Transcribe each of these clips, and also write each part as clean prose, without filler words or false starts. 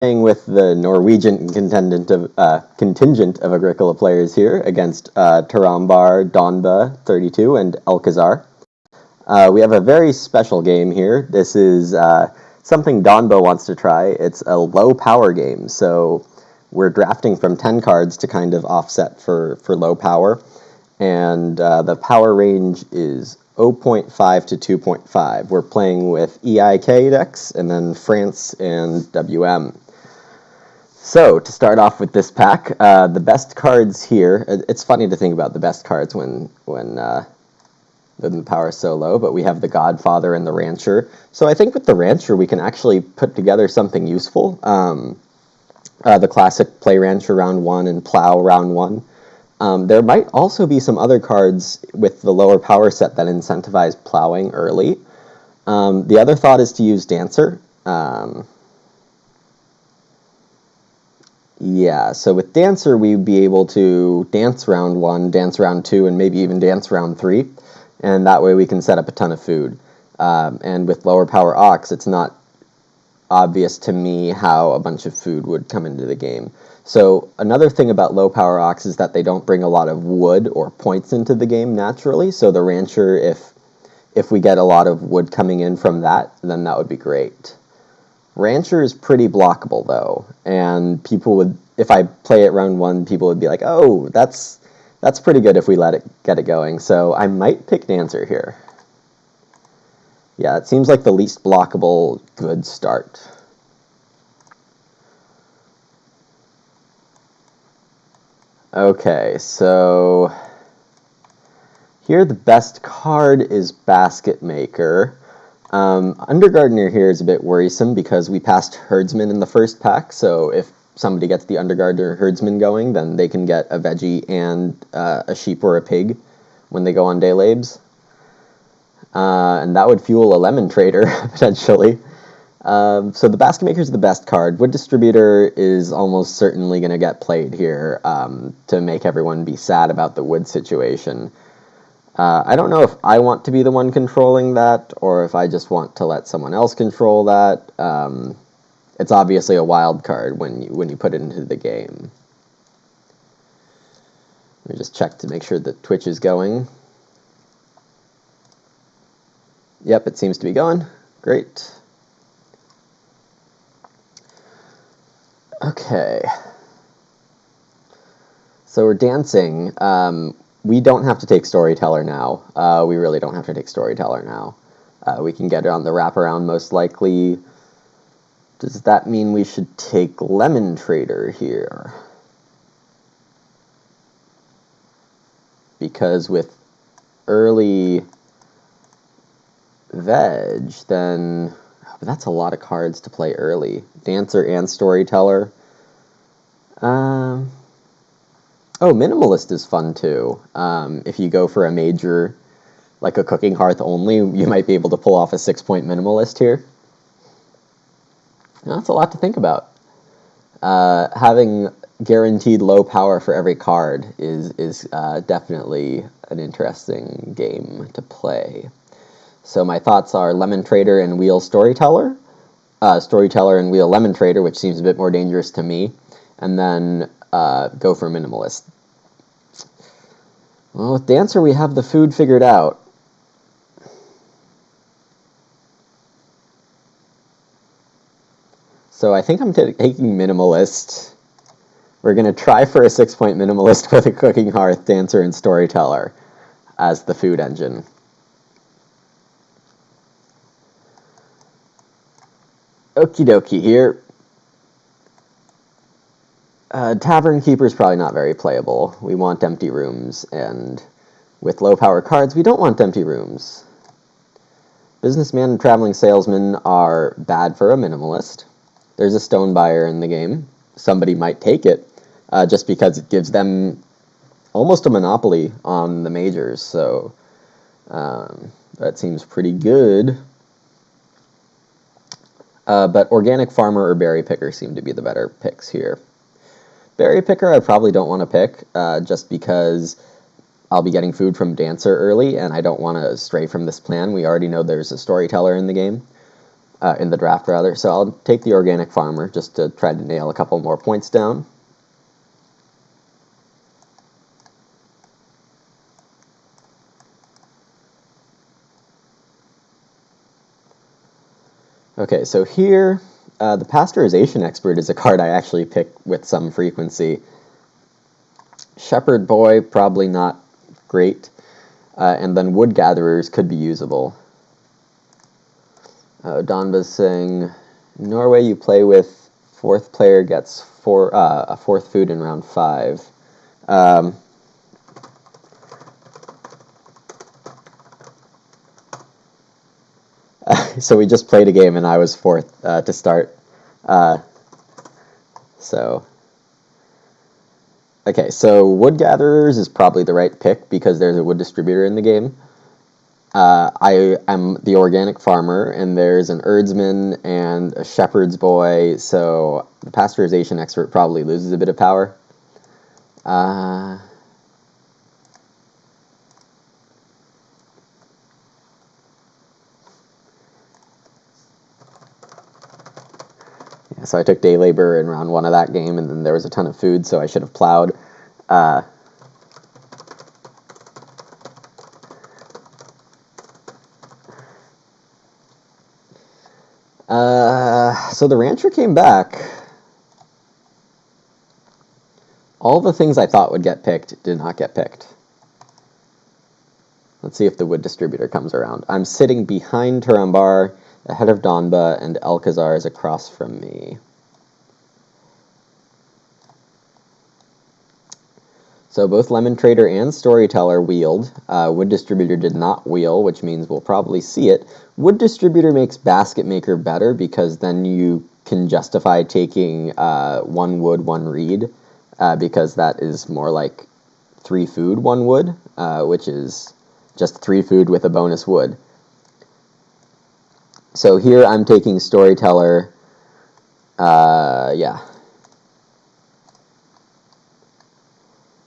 Playing with the Norwegian contingent of Agricola players here against Tarambar, Donba, 32, and Alcazar. We have a very special game here. This is something Donba wants to try. It's a low power game, so we're drafting from 10 cards to kind of offset for low power. And the power range is 0.5 to 2.5. We're playing with EIK decks, and then France and WM. So, to start off with this pack, the best cards here, it's funny to think about the best cards when the power is so low, but we have the Godfather and the Rancher. So I think with the Rancher we can actually put together something useful. The classic Play Rancher round 1 and Plow round 1. There might also be some other cards with the lower power set that incentivize plowing early. The other thought is to use Dancer. Yeah, so with Dancer, we'd be able to dance round 1, dance round 2, and maybe even dance round 3, and that way we can set up a ton of food. And with lower power Ox, it's not obvious to me how a bunch of food would come into the game. So another thing about low power Ox is that they don't bring a lot of wood or points into the game naturally, so the Rancher, if we get a lot of wood coming in from that, then that would be great. Rancher is pretty blockable, though, and people would, if I play it round 1, people would be like, oh, that's pretty good if we get it going, so I might pick Dancer here. Yeah, it seems like the least blockable good start. Okay, so here the best card is Basket Maker. Undergardener here is a bit worrisome because we passed Herdsman in the first pack, so if somebody gets the Undergardener Herdsman going, then they can get a veggie and a sheep or a pig when they go on day labs. And that would fuel a Lemon Trader, potentially. So the Basket Maker is the best card. Wood Distributor is almost certainly going to get played here to make everyone be sad about the wood situation. I don't know if I want to be the one controlling that, or if I just want to let someone else control that. It's obviously a wild card when you put it into the game. Let me just check to make sure that Twitch is going. Yep, it seems to be going. Great. Okay. So we're dancing. We don't have to take Storyteller now. We really don't have to take Storyteller now. We can get it on the wraparound most likely. Does that mean we should take Lemon Trader here? Because with early veg, then that's a lot of cards to play early. Dancer and Storyteller. Oh, Minimalist is fun too. If you go for a major, like a Cooking Hearth only, you might be able to pull off a 6-point Minimalist here. Now, that's a lot to think about. Having guaranteed low power for every card is definitely an interesting game to play. So my thoughts are Lemon Trader and Wheel Storyteller. Storyteller and Wheel Lemon Trader, which seems a bit more dangerous to me. And then go for Minimalist. Well, with Dancer, we have the food figured out. So I think I'm taking Minimalist. We're going to try for a 6-point Minimalist with a Cooking Hearth, Dancer, and Storyteller as the food engine. Okie dokie here. Tavern Keeper is probably not very playable. We want empty rooms, and with low power cards, we don't want empty rooms. Businessman and Traveling Salesman are bad for a Minimalist. There's a Stone Buyer in the game. Somebody might take it, just because it gives them almost a monopoly on the majors, so that seems pretty good. But Organic Farmer or Berry Picker seem to be the better picks here. Berry Picker I probably don't want to pick, just because I'll be getting food from Dancer early, and I don't want to stray from this plan. We already know there's a Storyteller in the game. in the draft rather. So I'll take the organic farmer just to try to nail a couple more points down. Okay, so here, the pasteurization expert is a card I actually pick with some frequency. Shepherd boy, probably not great, and then wood gatherers could be usable. Donba's saying, Norway you play with, fourth player gets a fourth food in round 5. So we just played a game and I was fourth to start. Okay, so wood gatherers is probably the right pick because there's a wood distributor in the game. I am the organic farmer, and there's an herdsman and a shepherd's boy, so the pasteurization expert probably loses a bit of power. Yeah, so I took day labor in round 1 of that game, and then there was a ton of food, so I should have plowed. So the rancher came back. All the things I thought would get picked did not get picked. Let's see if the wood distributor comes around. I'm sitting behind Turambar, ahead of Donba, and Alcazar is across from me. So both Lemon Trader and Storyteller wheeled. Wood Distributor did not wheel, which means we'll probably see it. Wood Distributor makes Basket Maker better because then you can justify taking 1 wood, 1 reed, because that is more like 3 food, 1 wood, which is just 3 food with a bonus wood. So here I'm taking Storyteller, yeah.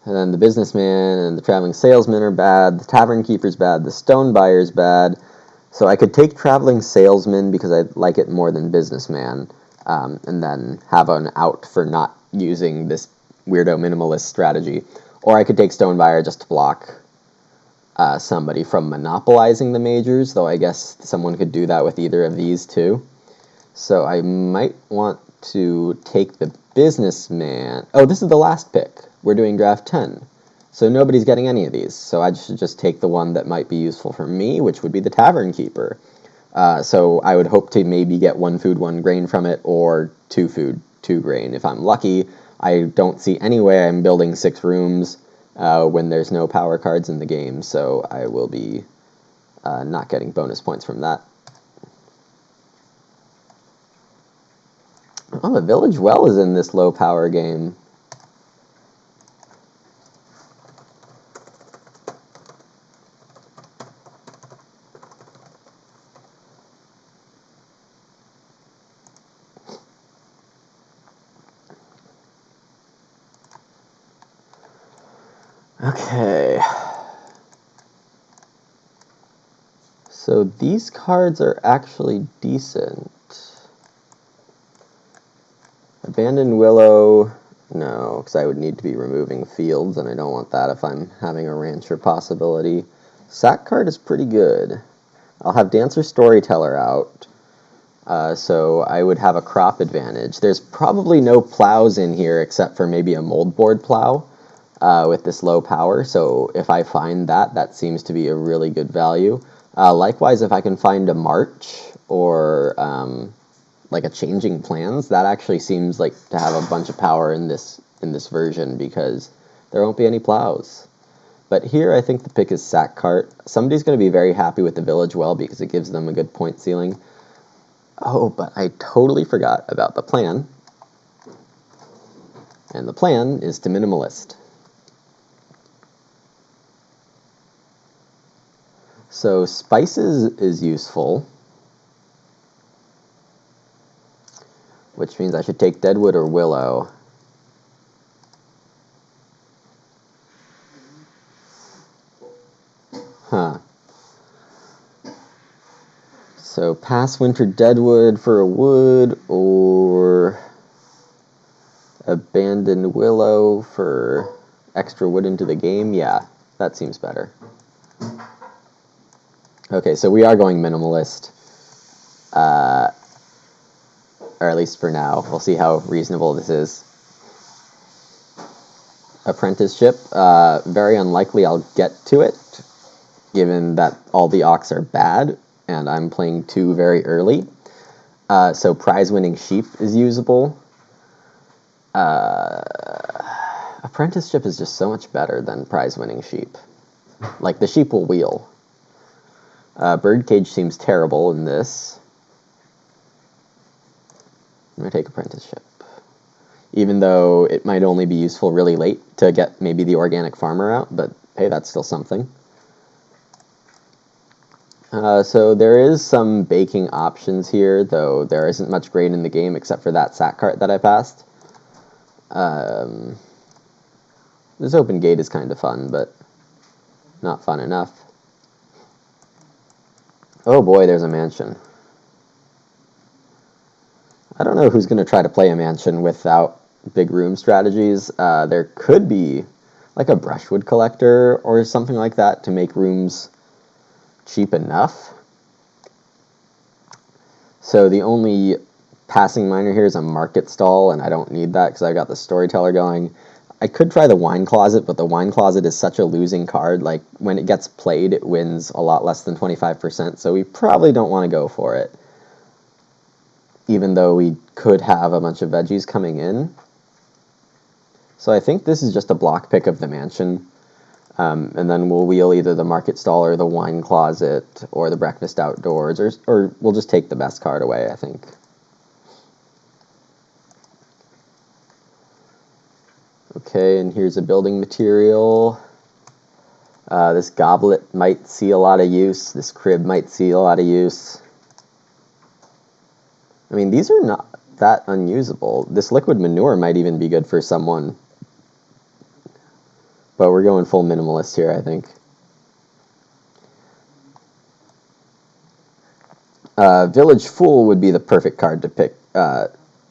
And then the businessman and the traveling salesman are bad, the tavern keeper's bad, the stone buyer's bad. So I could take traveling salesman because I like it more than businessman, and then have an out for not using this weirdo minimalist strategy. Or I could take stone buyer just to block somebody from monopolizing the majors, though I guess someone could do that with either of these too. So I might want to take the businessman. Oh, this is the last pick. We're doing draft 10. So nobody's getting any of these. So I should just take the one that might be useful for me, which would be the tavern keeper. So I would hope to maybe get 1 food, 1 grain from it, or 2 food, 2 grain. If I'm lucky, I don't see any way I'm building 6 rooms when there's no power cards in the game, so I will be not getting bonus points from that. Oh, the Village Well is in this low power game. Okay. So these cards are actually decent. Abandoned Willow, no, because I would need to be removing fields, and I don't want that if I'm having a rancher possibility. Sack card is pretty good. I'll have Dancer Storyteller out, so I would have a crop advantage. There's probably no plows in here except for maybe a moldboard plow with this low power, so if I find that, that seems to be a really good value. Likewise, if I can find a march or like a changing plans, that actually seems like to have a bunch of power in this version because there won't be any plows. But here I think the pick is Sack Cart. Somebody's going to be very happy with the Village Well because it gives them a good point ceiling. Oh, but I totally forgot about the plan. And the plan is to minimalist. So spices is useful, which means I should take Deadwood or Willow. Huh. So pass Winter Deadwood for a wood, or abandon Willow for extra wood into the game. Yeah, that seems better. Okay, so we are going minimalist. Or at least for now. We'll see how reasonable this is. Apprenticeship. Very unlikely I'll get to it, given that all the Ox are bad, and I'm playing 2 very early. So prize-winning sheep is usable. Apprenticeship is just so much better than prize-winning sheep. Like, the sheep will wheel. Birdcage seems terrible in this. I'm going to take apprenticeship. Even though it might only be useful really late to get maybe the organic farmer out, but hey, that's still something. So there is some baking options here, though there isn't much grain in the game except for that sack cart that I passed. This open gate is kind of fun, but not fun enough. Oh boy, there's a mansion. I don't know who's going to try to play a mansion without big room strategies. There could be like a brushwood collector or something like that to make rooms cheap enough. So the only passing miner here is a market stall, and I don't need that because I got the storyteller going. I could try the wine closet, but the wine closet is such a losing card. Like, when it gets played, it wins a lot less than 25%, so we probably don't want to go for it, even though we could have a bunch of veggies coming in. So I think this is just a block pick of the mansion, and then we'll wheel either the market stall or the wine closet or the breakfast outdoors, or we'll just take the best card away, I think. Okay, and here's a building material. This goblet might see a lot of use. This crib might see a lot of use. I mean, these are not that unusable. This liquid manure might even be good for someone. But we're going full minimalist here, I think. Village Fool would be the perfect card to pick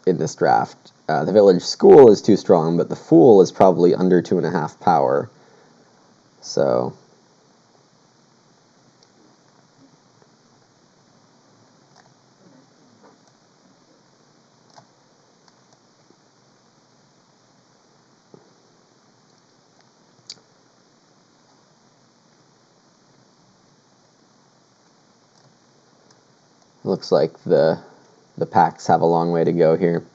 in this draft. The Village School is too strong, but the Fool is probably under 2.5 power. So looks like the packs have a long way to go here.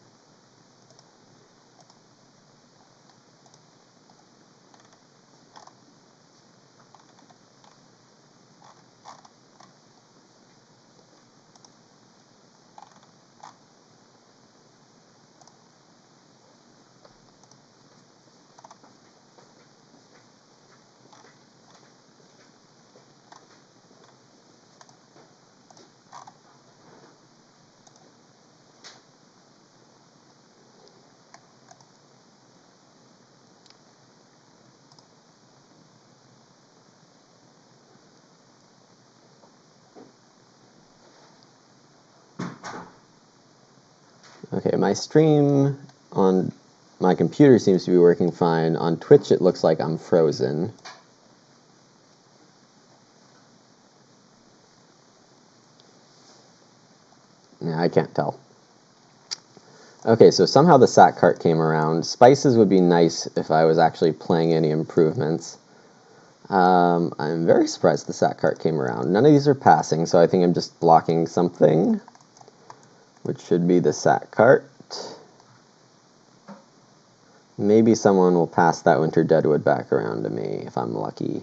Okay, my stream on my computer seems to be working fine. On Twitch, it looks like I'm frozen. Yeah, I can't tell. Okay, so somehow the sack cart came around. Spices would be nice if I was actually playing any improvements. I'm very surprised the sack cart came around. None of these are passing, so I think I'm just blocking something, which should be the sack cart. Maybe someone will pass that Winter Deadwood back around to me if I'm lucky.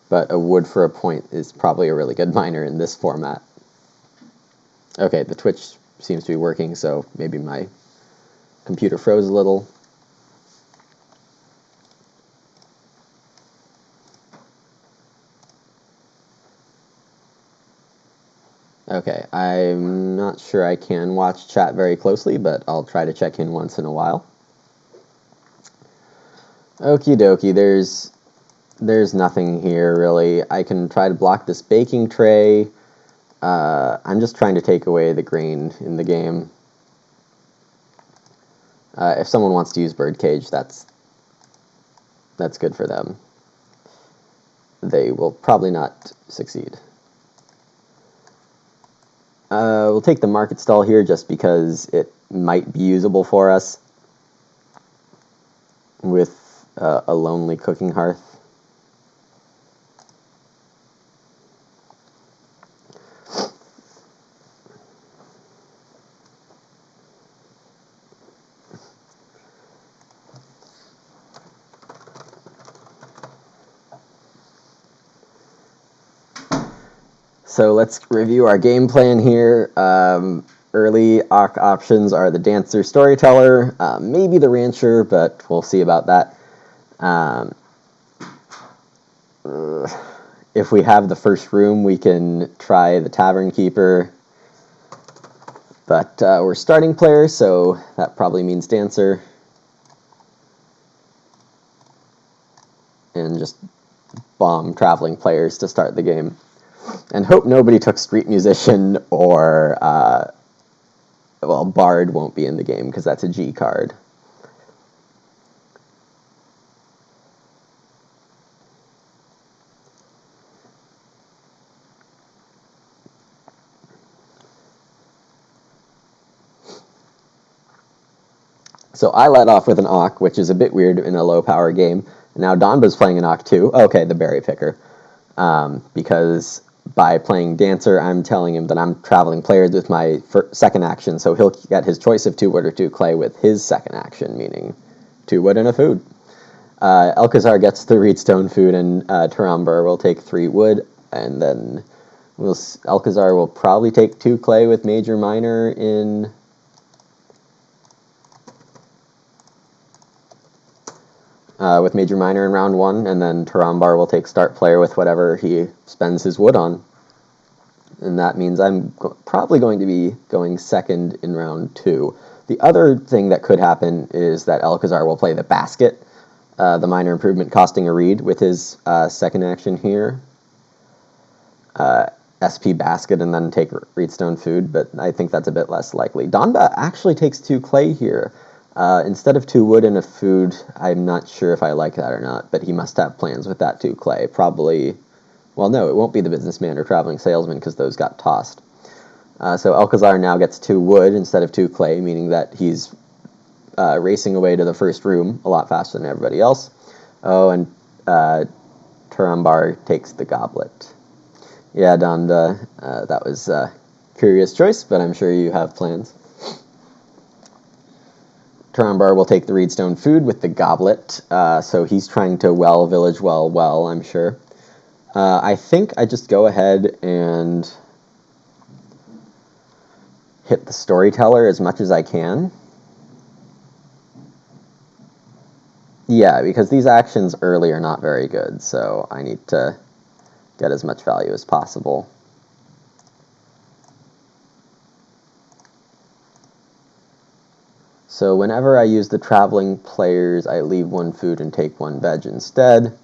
But a wood for a point is probably a really good miner in this format. Okay, the Twitch seems to be working, so maybe my computer froze a little. Okay, I'm not sure I can watch chat very closely, but I'll try to check in once in a while. Okie dokie, there's nothing here really. I can try to block this baking tray. I'm just trying to take away the grain in the game. If someone wants to use birdcage, that's good for them. They will probably not succeed. We'll take the market stall here just because it might be usable for us with a lonely cooking hearth. So let's review our game plan here. Early options are the dancer, storyteller, maybe the rancher, but we'll see about that. If we have the first room, we can try the tavern keeper, but we're starting players, so that probably means dancer. And just bomb traveling players to start the game. And hope nobody took street musician or, well, bard won't be in the game because that's a G card. So I let off with an Auk, which is a bit weird in a low power game. Now Donba's playing an Auk too. Okay, the berry picker. Because by playing dancer, I'm telling him that I'm traveling players with my second action, so he'll get his choice of 2 wood or 2 clay with his second action, meaning 2 wood and a food. Alcazar gets the reedstone food, and Tarambar will take 3 wood, and then Alcazar will probably take 2 clay with major minor in round 1, and then Tarambar will take start player with whatever he spends his wood on. And that means I'm probably going to be going second in round 2. The other thing that could happen is that Alcazar will play the basket, the minor improvement costing a reed with his second action here. SP basket and then take reedstone food, but I think that's a bit less likely. Donba actually takes 2 clay here. Instead of 2 wood and a food, I'm not sure if I like that or not, but he must have plans with that 2 clay. Probably, well, no, it won't be the businessman or traveling salesman because those got tossed. So Alcazar now gets 2 wood instead of 2 clay, meaning that he's racing away to the first room a lot faster than everybody else. Oh, and Tarambar takes the goblet. Yeah, Donda, that was a curious choice, but I'm sure you have plans. Tarambar will take the reedstone food with the goblet, so he's trying to village well, I'm sure. I think I just go ahead and hit the storyteller as much as I can. Yeah, because these actions early are not very good, so I need to get as much value as possible. So whenever I use the traveling players, I leave 1 food and take 1 veg instead.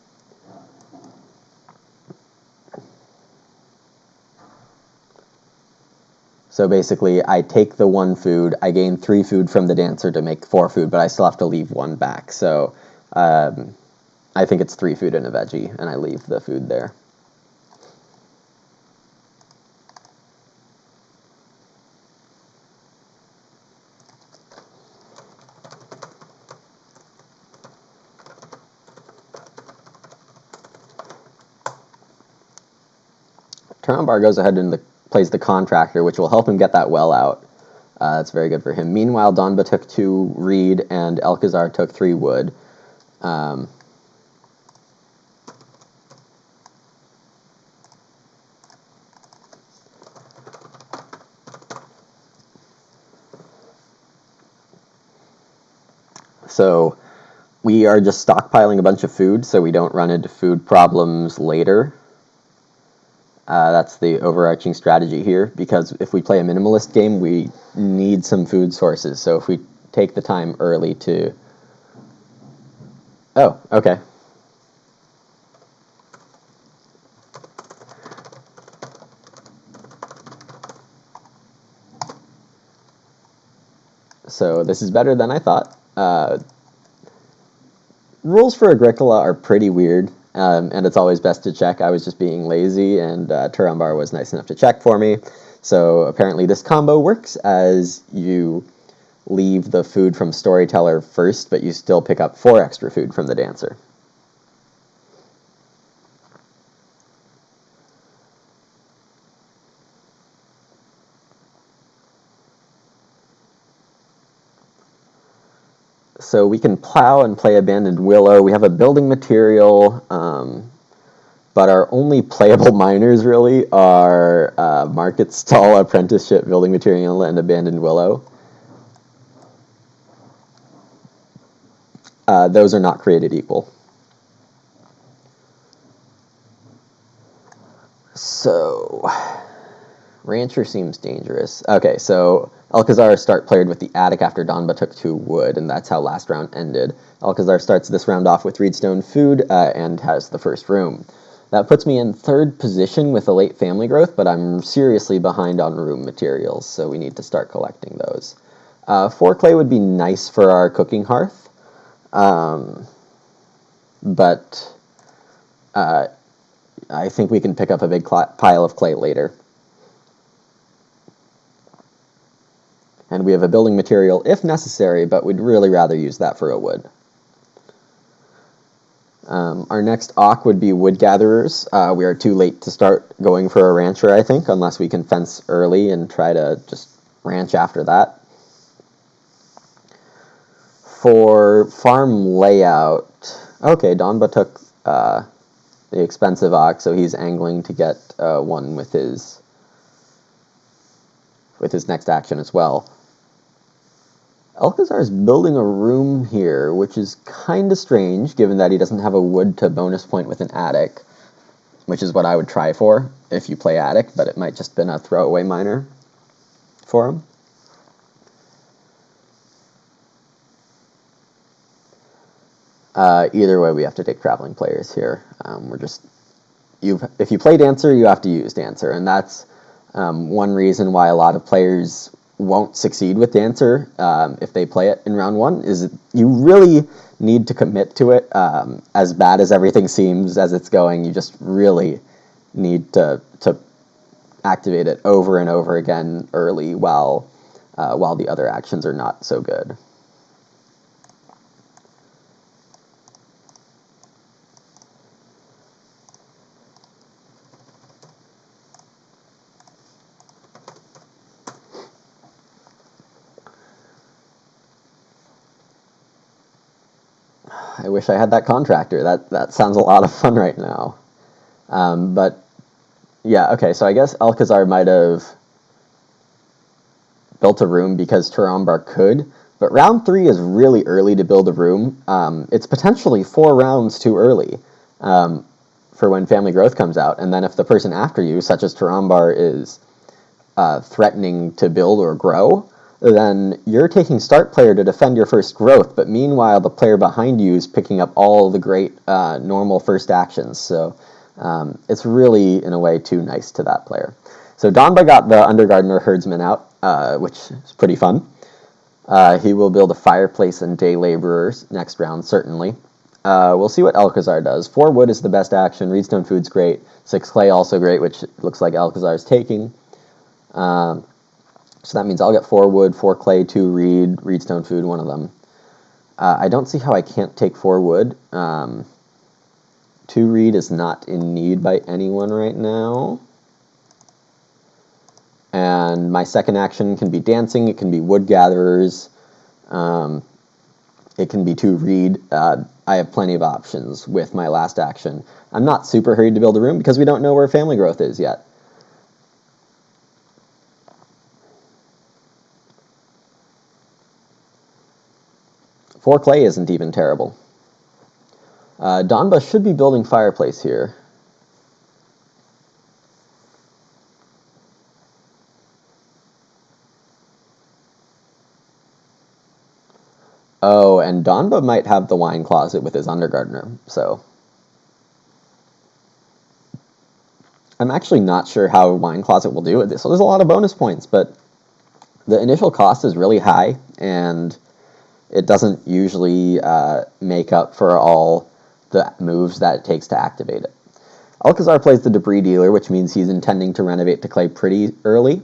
So basically, I take the 1 food, I gain 3 food from the dancer to make 4 food, but I still have to leave 1 back. So I think it's 3 food and a veggie, and I leave the food there. Tarambar goes ahead and plays the contractor, which will help him get that well out. That's very good for him. Meanwhile, Donba took 2 reed, and Alcazar took 3 wood. So we are just stockpiling a bunch of food so we don't run into food problems later. That's the overarching strategy here, because if we play a minimalist game, we need some food sources. So if we take the time early to... Oh, okay. so this is better than I thought. Rules for Agricola are pretty weird, and it's always best to check. I was just being lazy, and Turambar was nice enough to check for me. So apparently this combo works as you leave the food from Storyteller first, but you still pick up 4 extra food from the Dancer. So we can plow and play Abandoned Willow. We have a building material, but our only playable miners really are Market Stall, Apprenticeship, Building Material, and Abandoned Willow. Those are not created equal. So, Rancher seems dangerous. Okay, so Alcazar start played with the attic after Donba took 2 wood, and that's how last round ended. Alcazar starts this round off with Reedstone food and has the first room. That puts me in 3rd position with a late family growth, but I'm seriously behind on room materials, so we need to start collecting those. 4 clay would be nice for our cooking hearth, but I think we can pick up a big pile of clay later. And we have a building material if necessary, but we'd really rather use that for a wood. Our next Auk would be Wood Gatherers. We are too late to start going for a Rancher, I think, unless we can fence early and try to just ranch after that. For farm layout, okay, Donba took the expensive Auk, so he's angling to get 1 with his next action as well. Alcazar is building a room here, which is kind of strange, given that he doesn't have a wood to bonus point with an attic, which is what I would try for if you play attic, but it might just been a throwaway miner for him. Either way, we have to take traveling players here. If you play Dancer, you have to use Dancer, and that's one reason why a lot of players won't succeed with Dancer if they play it in round 1, is you really need to commit to it. As bad as everything seems as it's going, you just really need to activate it over and over again early while the other actions are not so good. I wish I had that contractor. That sounds a lot of fun right now. But yeah, okay, so I guess Alcazar might have built a room because Turambar could, but round 3 is really early to build a room. It's potentially 4 rounds too early for when family growth comes out, and then if the person after you, such as Turambar, is threatening to build or grow, then you're taking start player to defend your first growth, but meanwhile the player behind you is picking up all the great normal first actions, so it's really, in a way, too nice to that player. So Donba got the Undergardener Herdsman out, which is pretty fun. He will build a fireplace and day laborers next round, certainly. We'll see what Alcazar does. 4 wood is the best action, Reedstone food's great, 6 clay also great, which looks like Alcazar's taking. So that means I'll get 4 wood, 4 clay, 2 reed, Reedstone food, one of them. I don't see how I can't take 4 wood. 2 reed is not in need by anyone right now. And my second action can be dancing, it can be wood gatherers, it can be 2 reed. I have plenty of options with my last action. I'm not super hurried to build a room because we don't know where family growth is yet. Four clay isn't even terrible. Donba should be building fireplace here. Oh, and Donba might have the wine closet with his Undergardener, so... I'm actually not sure how Wine Closet will do with this. So there's a lot of bonus points, but the initial cost is really high, and it doesn't usually make up for all the moves that it takes to activate it. Alcazar plays the Debris Dealer, which means he's intending to renovate to clay pretty early,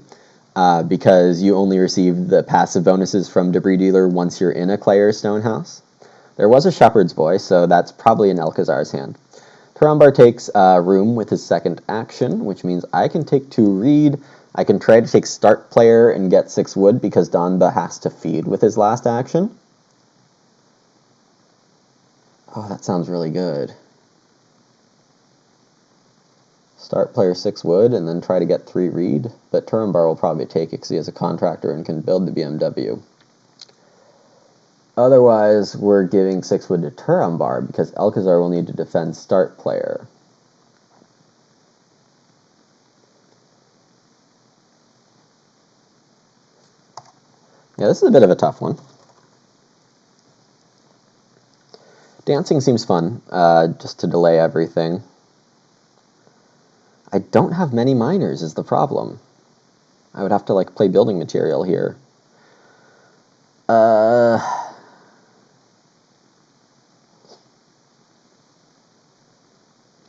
because you only receive the passive bonuses from Debris Dealer once you're in a clay or stone house. There was a Shepherd's Boy, so that's probably in Alcazar's hand. Tarambar takes Room with his second action, which means I can take 2 Reed. I can try to take Start Player and get 6 wood because Donba has to feed with his last action. Oh, that sounds really good. Start Player 6 wood and then try to get 3 Reed, but Tarambar will probably take it because he has a contractor and can build the BMW. Otherwise, we're giving 6 wood to Tarambar because Alcazar will need to defend Start Player. Yeah, this is a bit of a tough one. Dancing seems fun, just to delay everything. I don't have many miners is the problem. I would have to play building material here.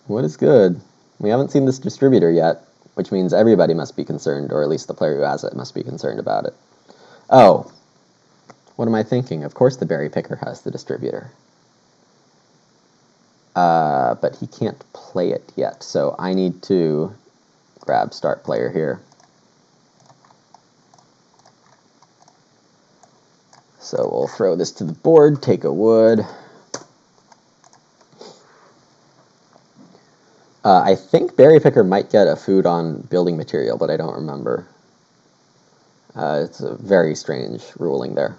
What is good? We haven't seen this distributor yet, which means everybody must be concerned, or at least the player who has it must be concerned about it. Oh, what am I thinking? Of course the berry picker has the distributor. But he can't play it yet, so I need to grab Start Player here. So we'll throw this to the board, take a wood. I think Berry Picker might get a food on building material, but I don't remember. It's a very strange ruling there.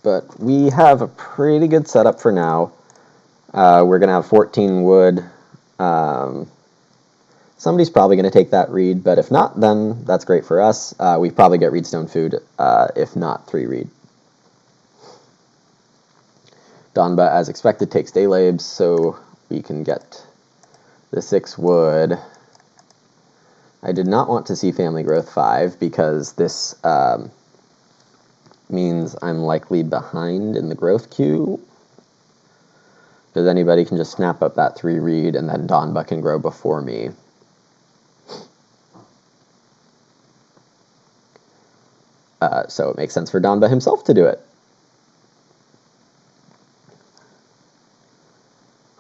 But we have a pretty good setup for now. We're going to have 14 wood. Somebody's probably going to take that reed, but if not, then that's great for us. We probably get reedstone food, if not 3 reed. Donba, as expected, takes Daylabes, so we can get the 6 wood. I did not want to see Family Growth 5 because this means I'm likely behind in the growth queue. Because anybody can just snap up that 3 reed, and then Donba can grow before me. So it makes sense for Donba himself to do it.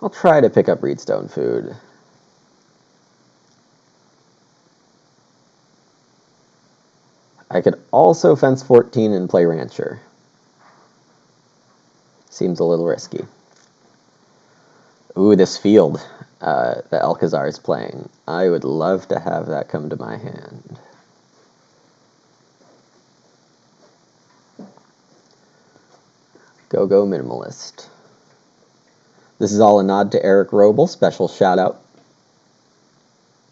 I'll try to pick up reedstone food. I could also fence 14 and play rancher. Seems a little risky. Ooh, this field that Alcazar is playing. I would love to have that come to my hand. Go minimalist. This is all a nod to Eric Roble, special shout out.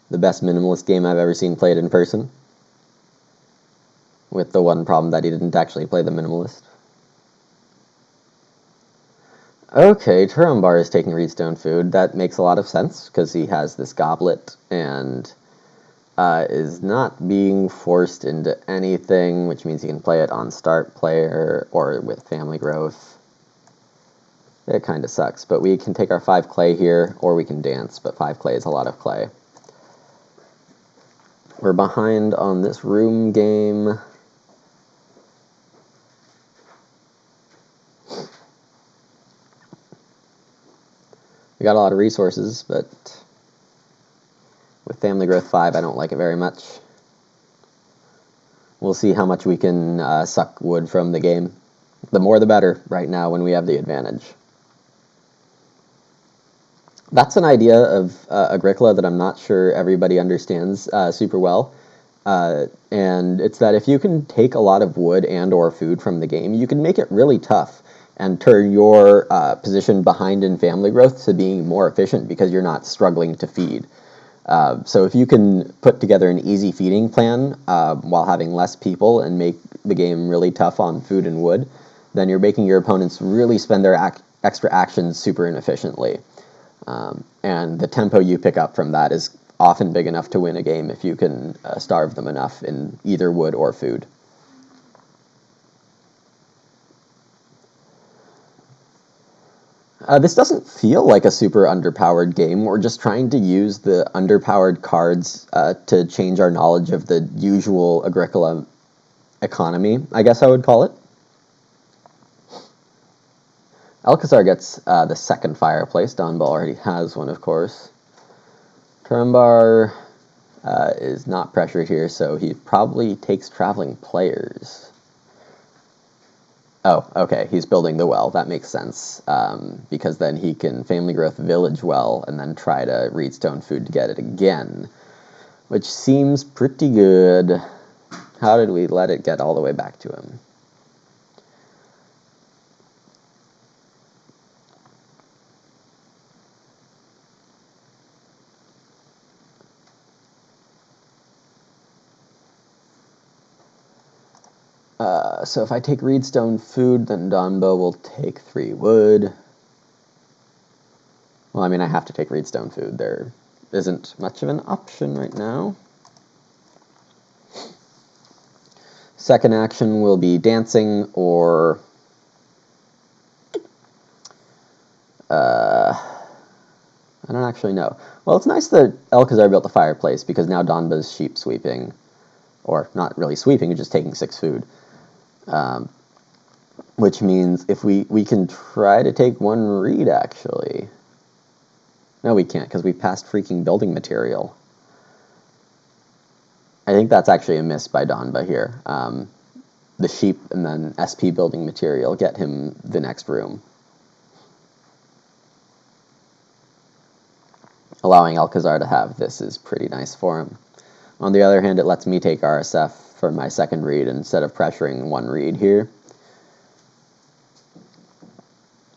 The best minimalist game I've ever seen played in person. With the one problem that he didn't actually play the minimalist. Okay, Tarambar is taking reedstone food. That makes a lot of sense, because he has this goblet, and is not being forced into anything, which means he can play it on Start Player, or with Family Growth. It kind of sucks, but we can take our 5 clay here, or we can dance, but 5 clay is a lot of clay. We're behind on this room game. We got a lot of resources, but with Family Growth 5, I don't like it very much. We'll see how much we can suck wood from the game. The more the better right now when we have the advantage. That's an idea of Agricola that I'm not sure everybody understands super well. And it's that if you can take a lot of wood and or food from the game, you can make it really tough and turn your position behind in Family Growth to being more efficient because you're not struggling to feed. So if you can put together an easy feeding plan while having less people and make the game really tough on food and wood, then you're making your opponents really spend their extra actions super inefficiently. And the tempo you pick up from that is often big enough to win a game if you can starve them enough in either wood or food. This doesn't feel like a super underpowered game. We're just trying to use the underpowered cards to change our knowledge of the usual Agricola economy, I guess I would call it. Alcazar gets the second fireplace. Donba already has one, of course. Turambar is not pressured here, so he probably takes traveling players. Oh, okay, he's building the well. That makes sense, because then he can Family Growth Village well and then try to Reedstone Food to get it again, which seems pretty good. How did we let it get all the way back to him? So if I take Reedstone Food, then Donba will take 3 wood. Well, I mean, I have to take Reedstone Food. There isn't much of an option right now. Second action will be dancing or... I don't actually know. Well, it's nice that Alcazar built the fireplace, because now Donba's sheep sweeping. Or not really sweeping, just taking 6 food. Which means if we can try to take 1 reed, actually. No, we can't, because we passed freaking building material. I think that's actually a miss by Donba here. The sheep and then SP building material get him the next room. Allowing Alcazar to have this is pretty nice for him. On the other hand, it lets me take RSF for my second reed instead of pressuring 1 reed here.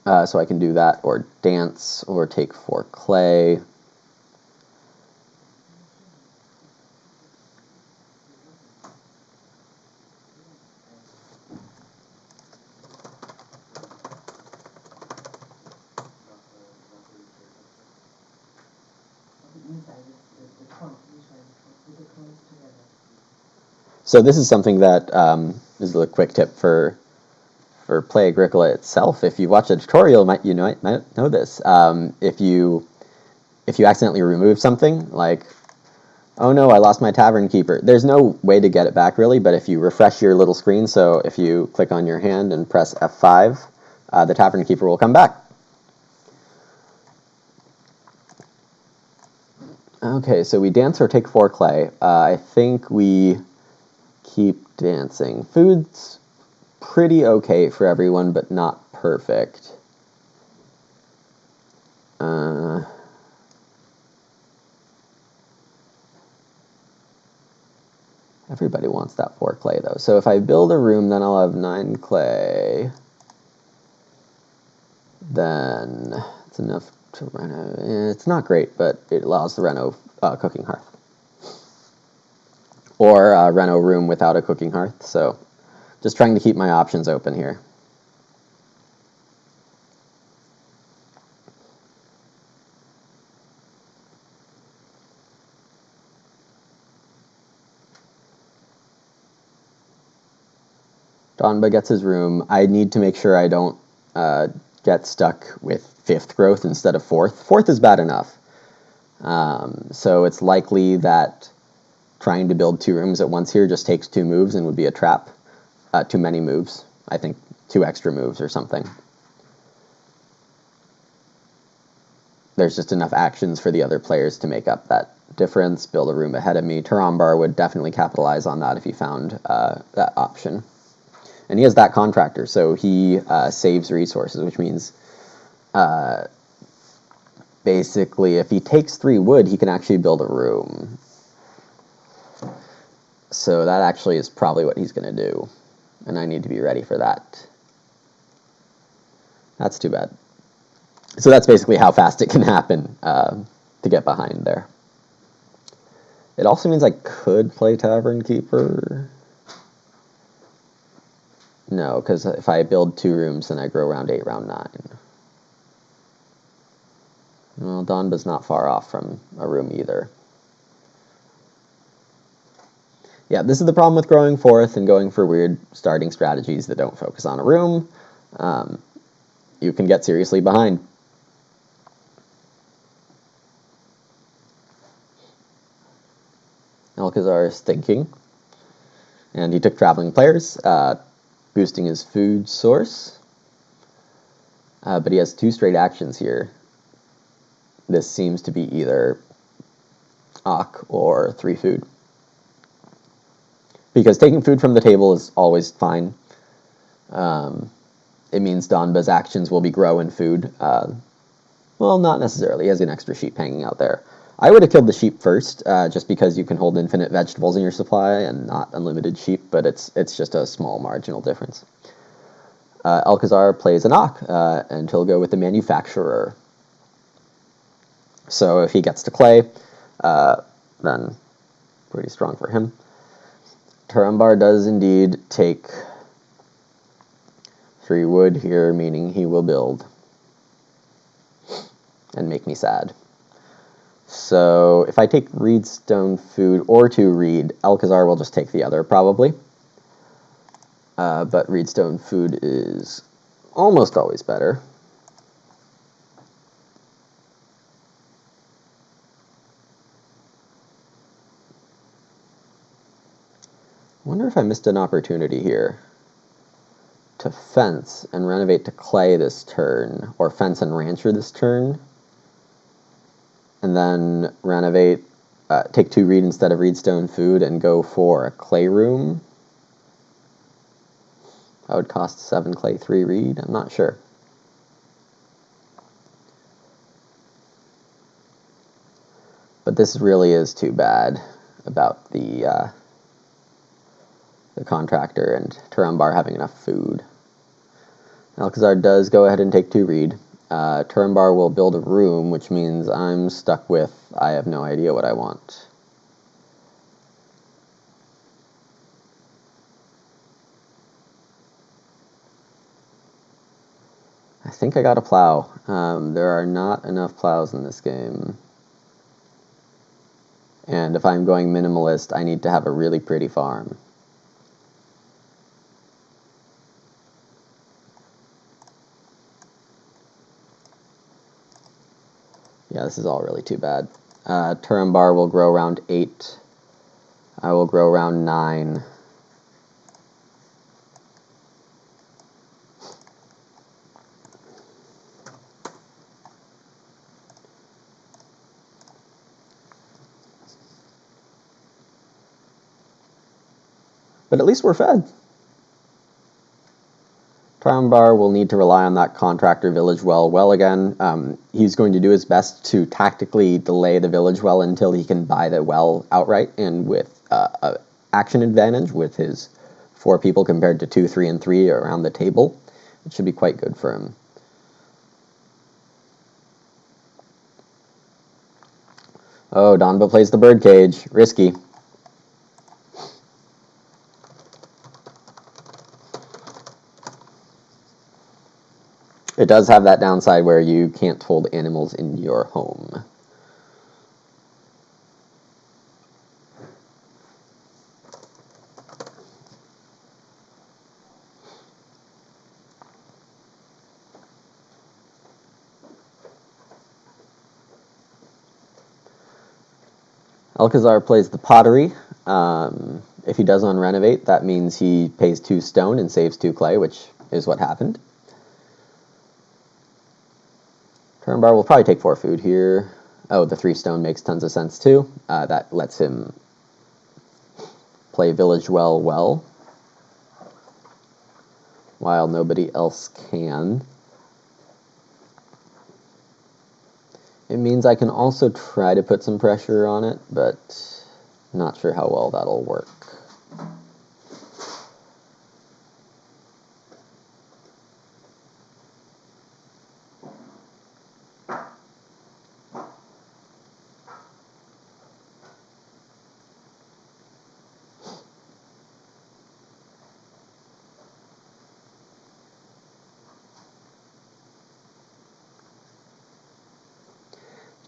So I can do that, or dance, or take 4 clay. So this is something that is a quick tip for play-agricola itself. If you watch a tutorial, you might know this. If you accidentally remove something, like, oh no, I lost my tavern keeper, there's no way to get it back really, but if you refresh your little screen, so if you click on your hand and press F5, the tavern keeper will come back. Okay, so we dance or take 4 clay. I think we keep dancing. Food's pretty okay for everyone, but not perfect. Everybody wants that 4 clay, though. So if I build a room, then I'll have 9 clay. Then it's enough to reno. It's not great, but it allows the reno cooking hearth. Or a reno room without a cooking hearth. So just trying to keep my options open here. Donba gets his room. I need to make sure I don't get stuck with 5th growth instead of 4th. 4th is bad enough. So it's likely that trying to build 2 rooms at once here just takes 2 moves and would be a trap. Too many moves. I think 2 extra moves or something. There's just enough actions for the other players to make up that difference. Build a room ahead of me. Turambar would definitely capitalize on that if he found that option. And he has that contractor, so he saves resources, which means basically if he takes 3 wood, he can actually build a room. So that actually is probably what he's going to do, and I need to be ready for that. That's too bad. So that's basically how fast it can happen to get behind there. It also means I could play Tavern Keeper. No, because if I build 2 rooms, then I grow round 8, round 9. Well, Donba's not far off from a room either. Yeah, this is the problem with growing fourth and going for weird starting strategies that don't focus on a room. You can get seriously behind. Alcazar is thinking, and he took traveling players, boosting his food source. But he has 2 straight actions here. This seems to be either Ak or 3 food. Because taking food from the table is always fine. It means Donba's actions will be grow and food. Well, not necessarily. He has an extra sheep hanging out there. I would have killed the sheep first, just because you can hold infinite vegetables in your supply and not unlimited sheep, but it's just a small marginal difference. Alcazar plays an Ak, and he'll go with the manufacturer. So if he gets to clay, then pretty strong for him. Turambar does indeed take 3 wood here, meaning he will build and make me sad. So if I take reedstone food or 2 reed, Alcazar will just take the other probably. But reedstone food is almost always better. I wonder if I missed an opportunity here to fence and renovate to clay this turn, or fence and rancher this turn, and then renovate, take 2 reed instead of reedstone food and go for a clay room. That would cost 7 clay, 3 reed. I'm not sure. But this really is too bad about the contractor and Turambar having enough food. Alcazar does go ahead and take 2 reed. Turambar will build a room, which means I'm stuck with, I have no idea what I want. I think I got a plow. There are not enough plows in this game. And if I'm going minimalist, I need to have a really pretty farm. Yeah, this is all really too bad. Turambar will grow around 8. I will grow around 9. But at least we're fed. Turambar will need to rely on that contractor village well again. He's going to do his best to tactically delay the village well until he can buy the well outright, and with an action advantage with his 4 people compared to 2, 3, and 3 around the table. It should be quite good for him. Oh, Donba plays the birdcage. Risky. It does have that downside where you can't hold animals in your home. Alcazar plays the pottery. If he does on renovate, that means he pays 2 stone and saves 2 clay, which is what happened. Turambar will probably take 4 food here. Oh, the 3 stone makes tons of sense too. That lets him play village well, while nobody else can. It means I can also try to put some pressure on it, but not sure how well that'll work.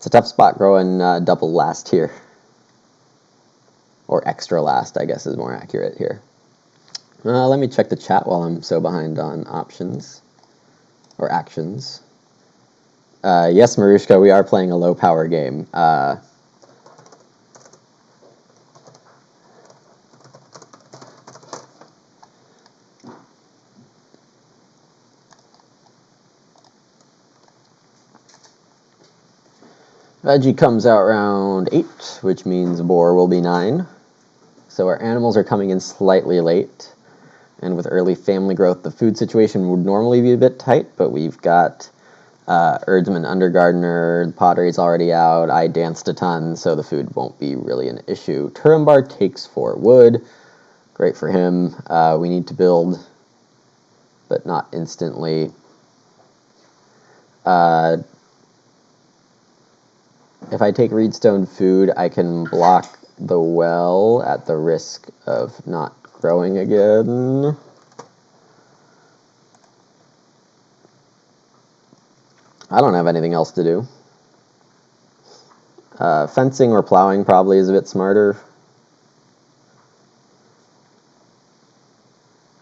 It's a tough spot growing double last here. Or or extra last, I guess is more accurate here. Let me check the chat while I'm so behind on options, or actions. Yes, Marushka, we are playing a low-power game. Veggie comes out round 8, which means boar will be 9. So our animals are coming in slightly late. And with early family growth, the food situation would normally be a bit tight, but we've got herdsman, undergardener, the pottery's already out, I danced a ton, so the food won't be really an issue. Turambar takes 4 wood. Great for him. We need to build, but not instantly. If I take reedstone food, I can block the well at the risk of not growing again. I don't have anything else to do. Fencing or plowing probably is a bit smarter.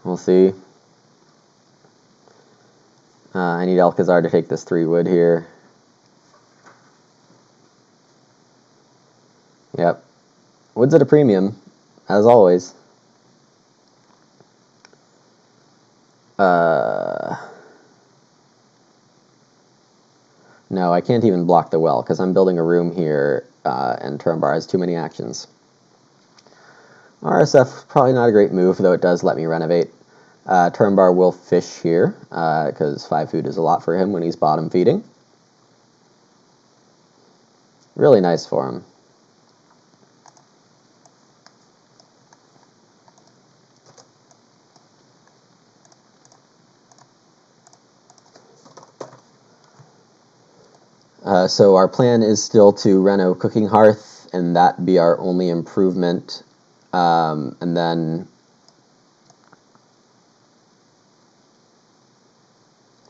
We'll see. I need Alcazar to take this 3 wood here. Yep. Wood's at a premium, as always. No, I can't even block the well, because I'm building a room here, and Turambar has too many actions. RSF, probably not a great move, though it does let me renovate. Turambar will fish here, because 5 food is a lot for him when he's bottom feeding. Really nice for him. So our plan is still to reno cooking hearth, and that be our only improvement. And then,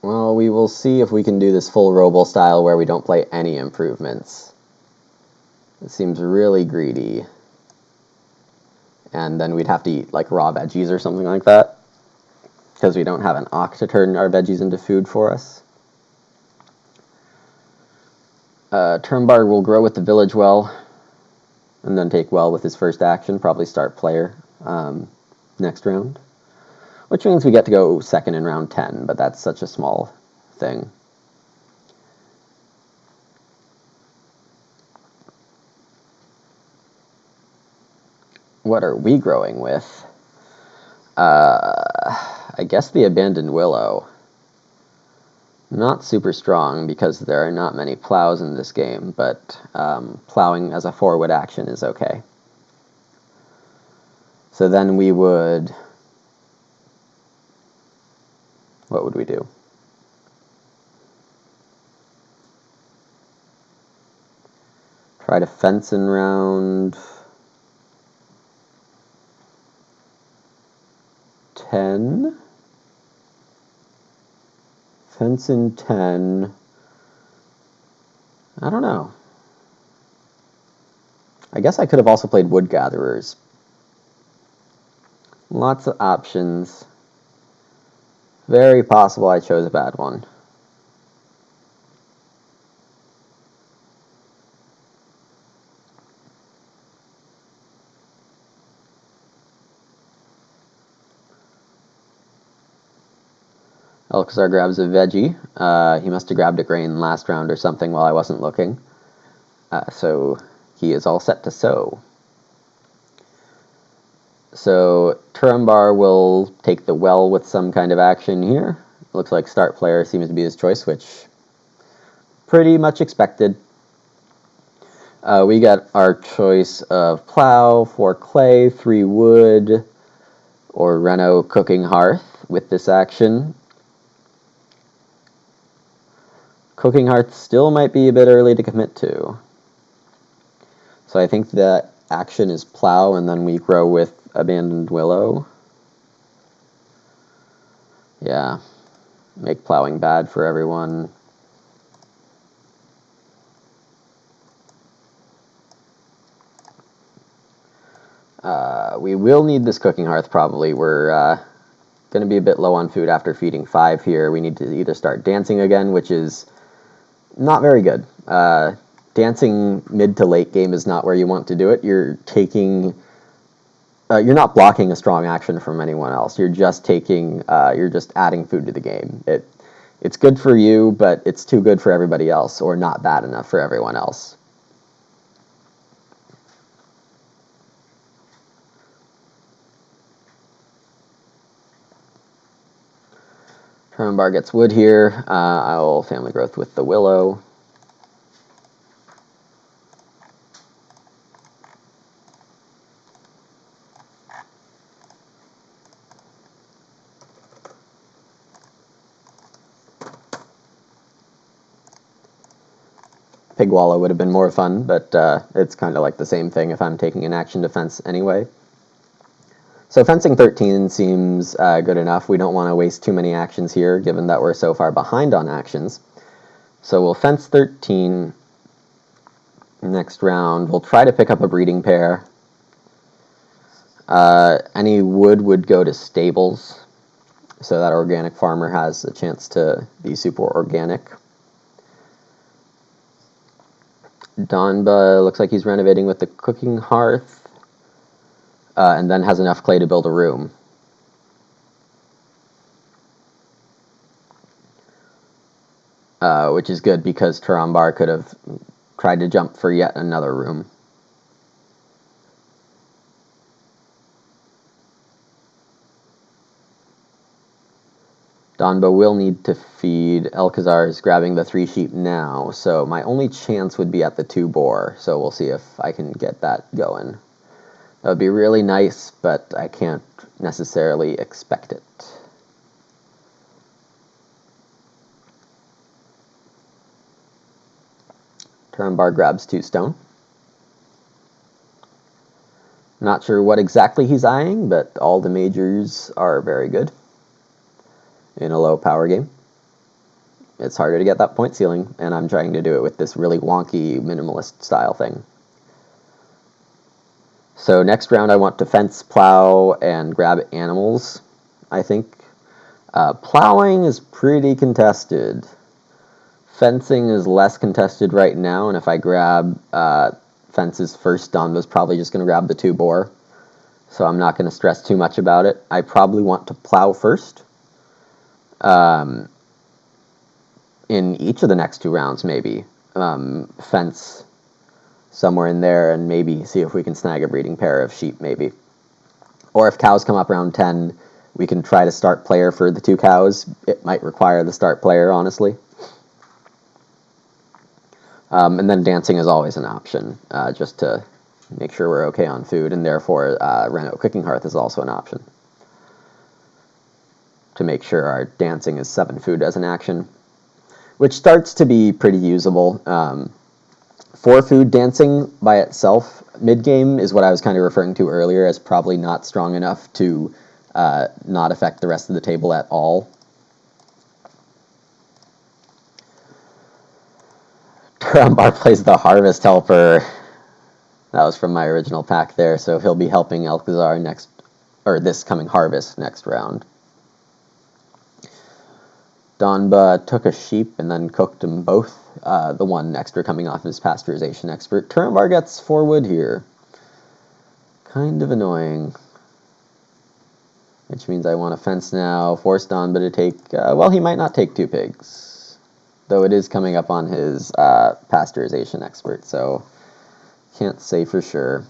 well, we will see if we can do this full Roble style where we don't play any improvements. It seems really greedy. And then we'd have to eat like raw veggies or something like that, because we don't have an ox to turn our veggies into food for us. Turambar will grow with the village well, and then take well with his first action, probably start player next round. Which means we get to go second in round 10, but that's such a small thing. What are we growing with? I guess the abandoned willow. Not super strong because there are not many plows in this game, but plowing as a forward action is okay. So then we would... What would we do? Try to fence in round 10. Fence in 10. I don't know. I guess I could have also played wood gatherers. Lots of options. Very possible I chose a bad one. Alcazar grabs a veggie. He must have grabbed a grain last round or something while I wasn't looking. So he is all set to sow. So Turambar will take the well with some kind of action here. Looks like start player seems to be his choice, which pretty much expected. We got our choice of plow, 4 clay, 3 wood, or reno cooking hearth with this action. Cooking hearth still might be a bit early to commit to. So I think the action is plow, and then we grow with abandoned willow. Yeah, make plowing bad for everyone. We will need this cooking hearth probably. We're going to be a bit low on food after feeding 5 here. We need to either start dancing again, which is not very good. Dancing mid to late game is not where you want to do it. You're not blocking a strong action from anyone else. You're just you're just adding food to the game. It's good for you, but it's too good for everybody else, or not bad enough for everyone else. Bar gets wood here. I will family growth with the willow. Pig wallow would have been more fun, but it's kind of like the same thing if I'm taking an action defense anyway. So fencing 13 seems good enough. We don't want to waste too many actions here, given that we're so far behind on actions. So we'll fence 13 next round. We'll try to pick up a breeding pair. Any wood would go to stables, so that organic farmer has a chance to be super organic. Donba looks like he's renovating with the cooking hearth. And then has enough clay to build a room. Which is good because Tarambar could have tried to jump for yet another room. Donba will need to feed. Elkazar is grabbing the 3 sheep now, so my only chance would be at the 2 boar, so we'll see if I can get that going. That would be really nice, but I can't necessarily expect it. Tarambar grabs 2 stone. Not sure what exactly he's eyeing, but all the majors are very good in a low power game. It's harder to get that point ceiling, and I'm trying to do it with this really wonky minimalist style thing. So next round I want to fence, plow, and grab animals, I think. Plowing is pretty contested. Fencing is less contested right now, and if I grab fences first, Donba's probably just going to grab the 2 boar. So I'm not going to stress too much about it. I probably want to plow first. In each of the next 2 rounds, maybe. Fence somewhere in there, and maybe see if we can snag a breeding pair of sheep, maybe. Or if cows come up around 10, we can try to start player for the 2 cows. It might require the start player, honestly. And then dancing is always an option, just to make sure we're okay on food, and therefore Reno Cooking Hearth is also an option. To make sure our dancing is 7 food as an action, which starts to be pretty usable. 4 food dancing by itself mid-game is what I was kind of referring to earlier as probably not strong enough to not affect the rest of the table at all. Tarambar plays the Harvest Helper. That was from my original pack there, so he'll be helping Elkazar this coming harvest next round. Donba took a sheep and then cooked them both. The 1 extra coming off his pasteurization expert. Tarambar gets 4 wood here. Kind of annoying. Which means I want to fence now, force Donba to take, well, he might not take 2 pigs. Though it is coming up on his pasteurization expert, so can't say for sure.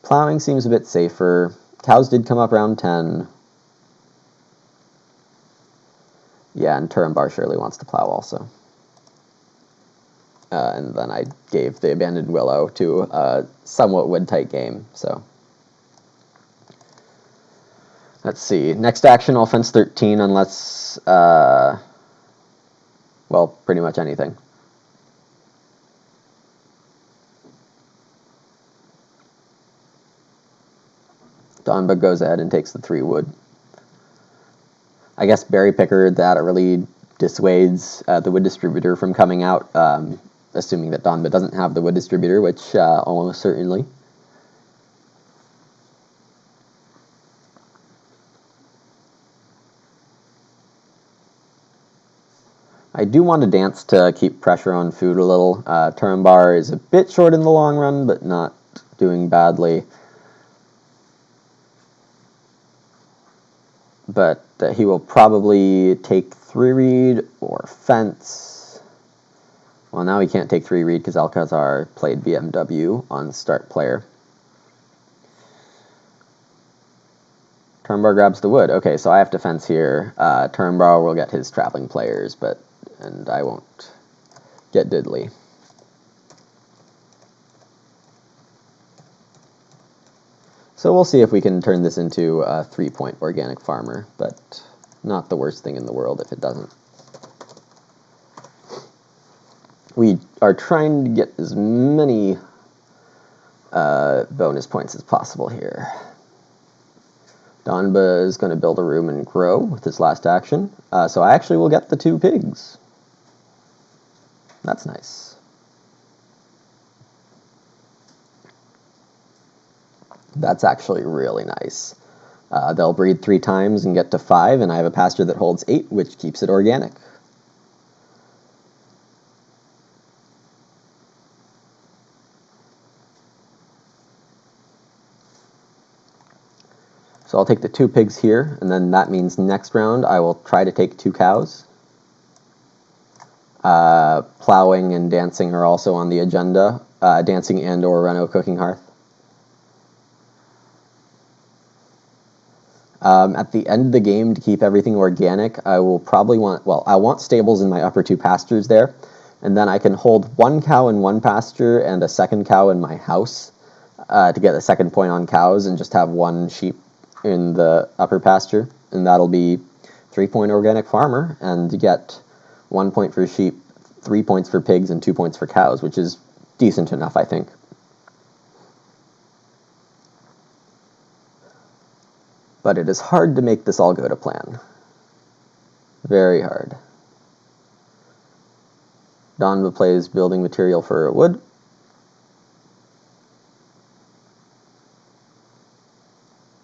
Plowing seems a bit safer. Cows did come up around 10. Yeah, and Tarambar surely wants to plow also. And then I gave the Abandoned Willow to a somewhat wood-tight game, so. Let's see. Next action, I'll fence 13 unless, well, pretty much anything. Donba goes ahead and takes the 3 wood. I guess Berry Picker, that really dissuades the wood distributor from coming out, assuming that Donba doesn't have the wood distributor, which almost certainly. I do want to dance to keep pressure on food a little. Turambar is a bit short in the long run, but not doing badly. But he will probably take 3-read or fence. Well, now he can't take 3-read because Alcazar played BMW on start player. Turambar grabs the wood. Okay, so I have to fence here. Turambar will get his traveling players, and I won't get diddly. So we'll see if we can turn this into a 3-point organic farmer, but not the worst thing in the world if it doesn't. We are trying to get as many bonus points as possible here. Donba is going to build a room and grow with his last action, so I actually will get the 2 pigs. That's nice. That's actually really nice. They'll breed 3 times and get to 5, and I have a pasture that holds 8, which keeps it organic. So I'll take the 2 pigs here, and then that means next round I will try to take 2 cows. Plowing and dancing are also on the agenda. Dancing and or Reno cooking hearth. At the end of the game, to keep everything organic, I will probably want, well, I want stables in my upper 2 pastures there, and then I can hold 1 cow in one pasture and a 2nd cow in my house to get a 2nd point on cows and just have 1 sheep in the upper pasture, and that'll be 3-point organic farmer, and you get 1 point for sheep, 3 points for pigs, and 2 points for cows, which is decent enough, I think. But it is hard to make this all go to plan. Very hard. Donba plays building material for wood.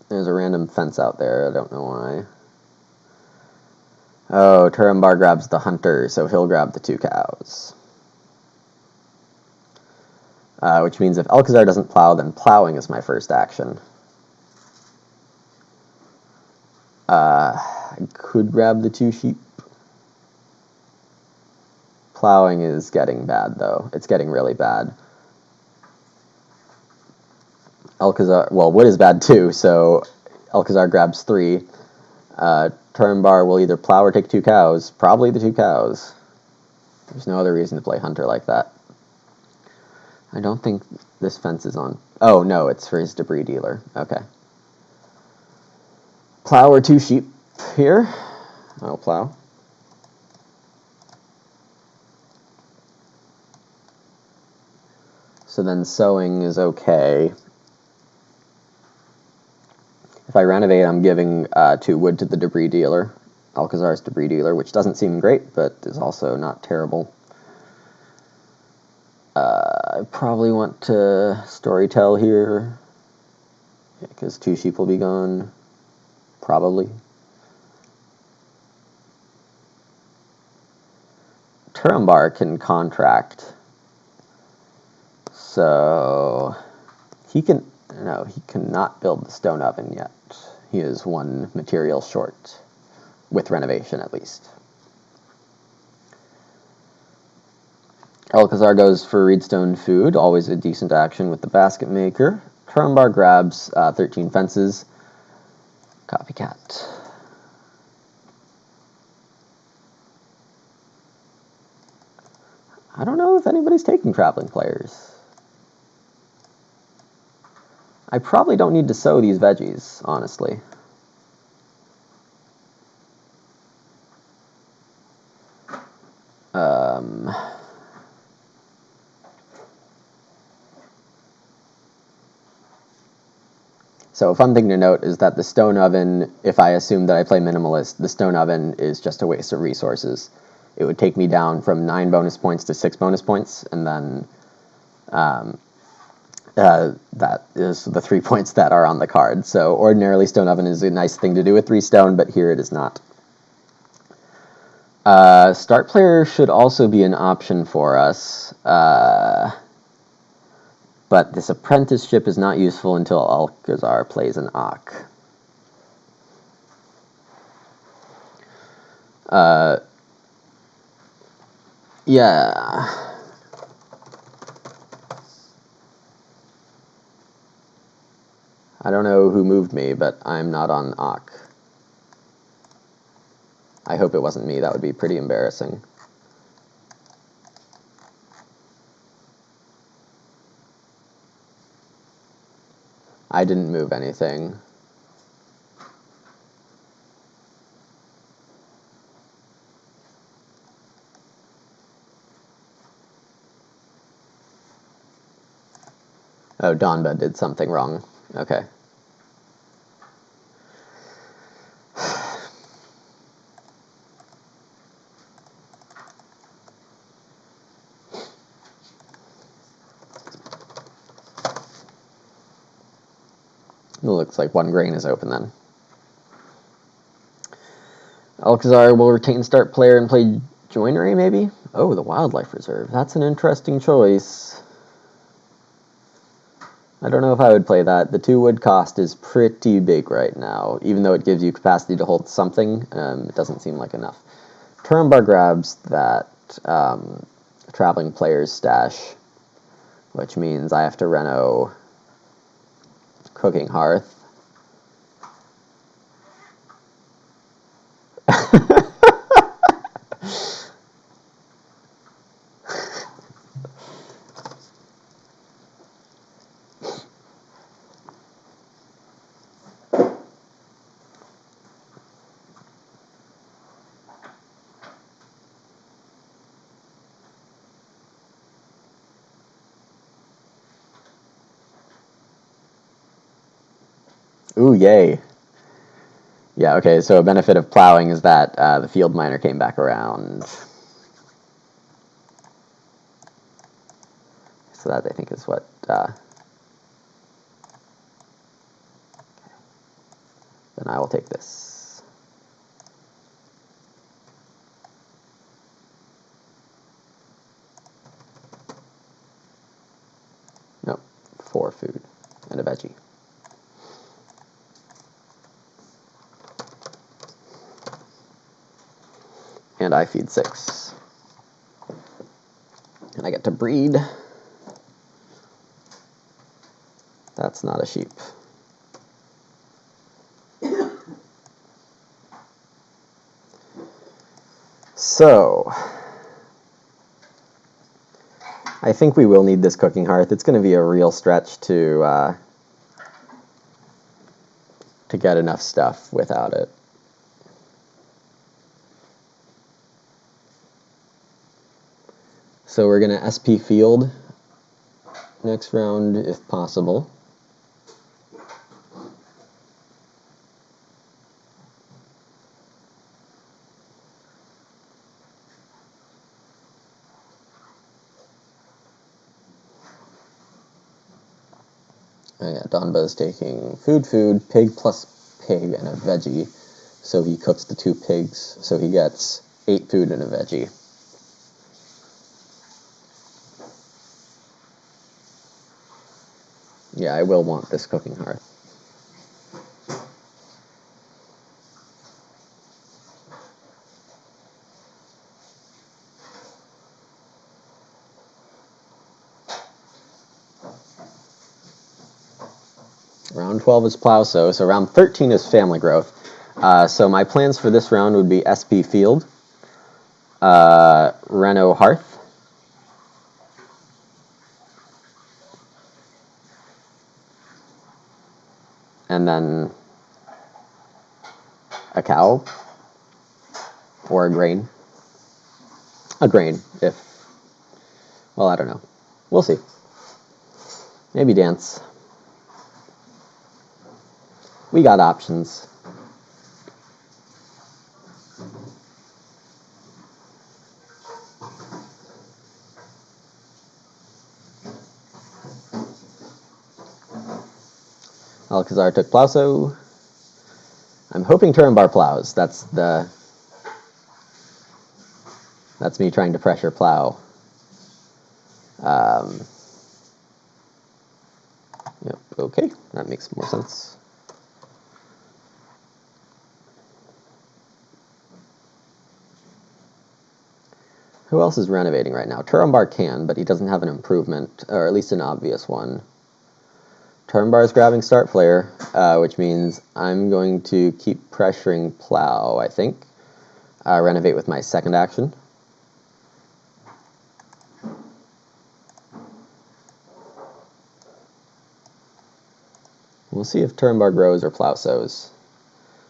There's a random fence out there, I don't know why. Oh, Turambar grabs the hunter, so he'll grab the 2 cows. Which means if Alcazar doesn't plow, then plowing is my first action. I could grab the 2 sheep. Plowing is getting bad, though. It's getting really bad. Alcazar, well, wood is bad too, so Alcazar grabs 3. Turambar will either plow or take 2 cows. Probably the 2 cows. There's no other reason to play hunter like that. I don't think this fence is on. Oh, no, it's for his debris dealer. Okay. Plow or 2 sheep here. I'll plow. So then sowing is okay. If I renovate, I'm giving 2 wood to the debris dealer, Alcazar's debris dealer, which doesn't seem great, but is also not terrible. I probably want to storytell here, because 2 sheep will be gone, probably. Turambar can contract, so he can. No, he cannot build the stone oven yet. He is 1 material short, with renovation at least. Alcazar goes for reedstone food, always a decent action with the basket maker. Turambar grabs 13 fences. Copycat. I don't know if anybody's taking traveling players. I probably don't need to sow these veggies, honestly. So a fun thing to note is that the stone oven, if I assume that I play minimalist, the stone oven is just a waste of resources. It would take me down from 9 bonus points to 6 bonus points, and then that is the 3 points that are on the card. So ordinarily stone oven is a nice thing to do with 3 stone, but here it is not. Start player should also be an option for us, but this apprenticeship is not useful until Alcazar plays an Ak. Yeah. I don't know who moved me, but I'm not on Ak. I hope it wasn't me. That would be pretty embarrassing. I didn't move anything. Oh, Donba did something wrong. Okay. It looks like one grain is open then. Alcazar will retain start player and play joinery, maybe? Oh, the wildlife reserve. That's an interesting choice. I don't know if I would play that. The 2 wood cost is pretty big right now. Even though it gives you capacity to hold something, it doesn't seem like enough. Turambar grabs that traveling player's stash, which means I have to reno cooking hearth. Ooh, yay. Yeah, okay, so a benefit of plowing is that the field miner came back around. So that, I think, is what... then I will take this. Nope, 4 food and a veggie. And I feed 6. And I get to breed. That's not a sheep. So, I think we will need this cooking hearth. It's going to be a real stretch to get enough stuff without it. So we're going to SP field next round if possible. Oh yeah, Donba's taking food, pig plus pig, and a veggie. So he cooks the 2 pigs, so he gets 8 food and a veggie. Yeah, I will want this cooking hearth. Round 12 is plow so round 13 is family growth. So my plans for this round would be SP field, reno hearth, and then a cow or a grain. A grain, if, well, I don't know. We'll see. Maybe dance. We got options. Alcazar took Plauso. I'm hoping Turambar plows. That's the... That's me trying to pressure plow. Yep, okay, that makes more sense. Who else is renovating right now? Turambar can, but he doesn't have an improvement, or at least an obvious one. Turambar is grabbing start player, which means I'm going to keep pressuring plow, I think. Renovate with my second action. We'll see if Turambar grows or plow sows.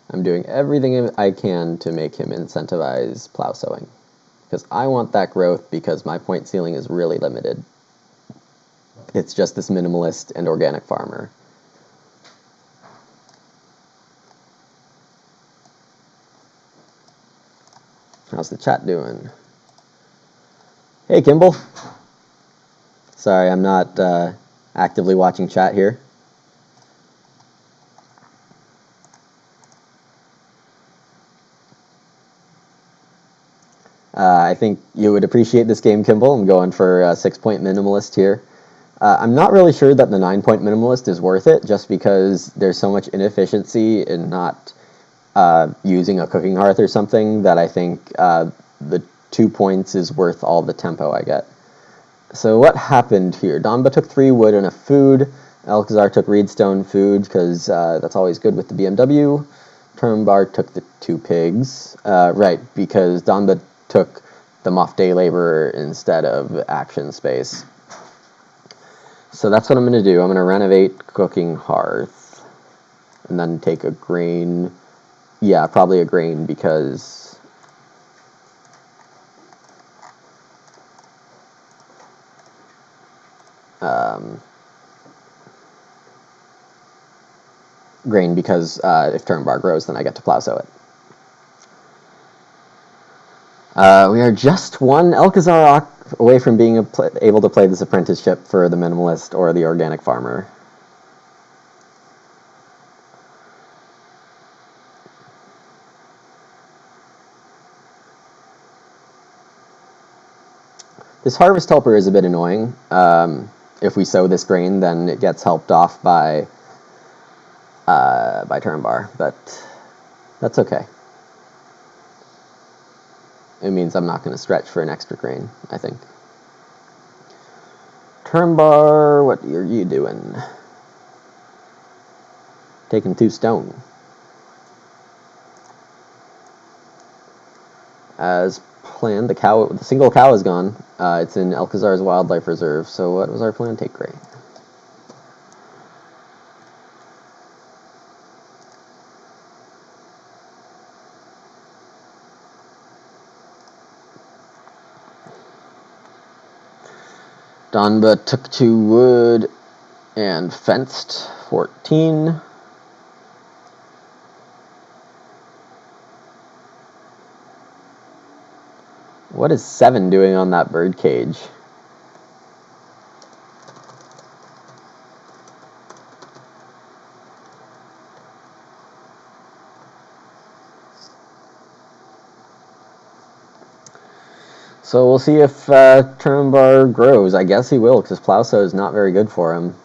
I'm doing everything I can to make him incentivize plow sowing, because I want that growth because my point ceiling is really limited. It's just this minimalist and organic farmer. How's the chat doing? Hey, Kimball. Sorry, I'm not actively watching chat here. I think you would appreciate this game, Kimball. I'm going for a 6-point minimalist here. I'm not really sure that the 9-point minimalist is worth it, just because there's so much inefficiency in not using a cooking hearth or something that I think the 2 points is worth all the tempo I get. So what happened here? Donba took 3 wood and a food. Alcazar took reedstone food, because that's always good with the BMW. Turambar took the 2 pigs. Right, because Donba took the Moff Day Laborer instead of action space. So that's what I'm going to do. I'm going to renovate cooking hearth and then take a grain. Yeah, probably a grain, because if Turambar grows, then I get to plow sow it. We are just one Alcazar away from being able to play this apprenticeship for the minimalist or the organic farmer. This harvest helper is a bit annoying. If we sow this grain, then it gets helped off by Turambar, but that's okay. It means I'm not going to stretch for an extra grain, I think. Turambar, what are you doing? Taking 2 stone. As planned, the single cow is gone. It's in Alcazar's wildlife reserve. So what was our plan? Take grain. Donba took 2 wood and fenced 14. What is 7 doing on that bird cage? So we'll see if Turambar grows. I guess he will, because plow sow is not very good for him.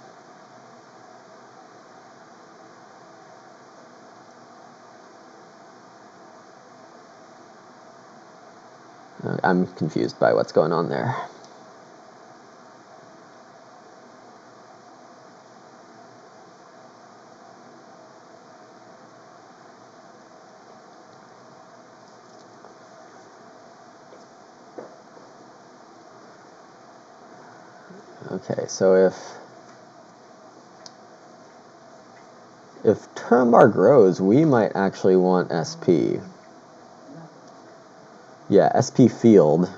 I'm confused by what's going on there. Okay, so if Turambar grows, we might actually want SP. Yeah, SP field.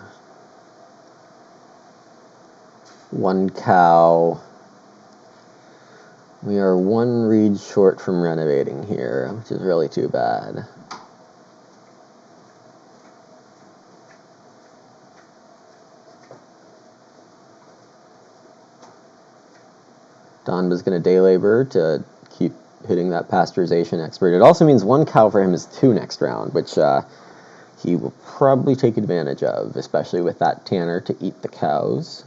1 cow. We are 1 reed short from renovating here, which is really too bad. Donba's going to day labor to keep hitting that pasteurization expert. It also means 1 cow for him is 2 next round, which he will probably take advantage of, especially with that tanner to eat the cows.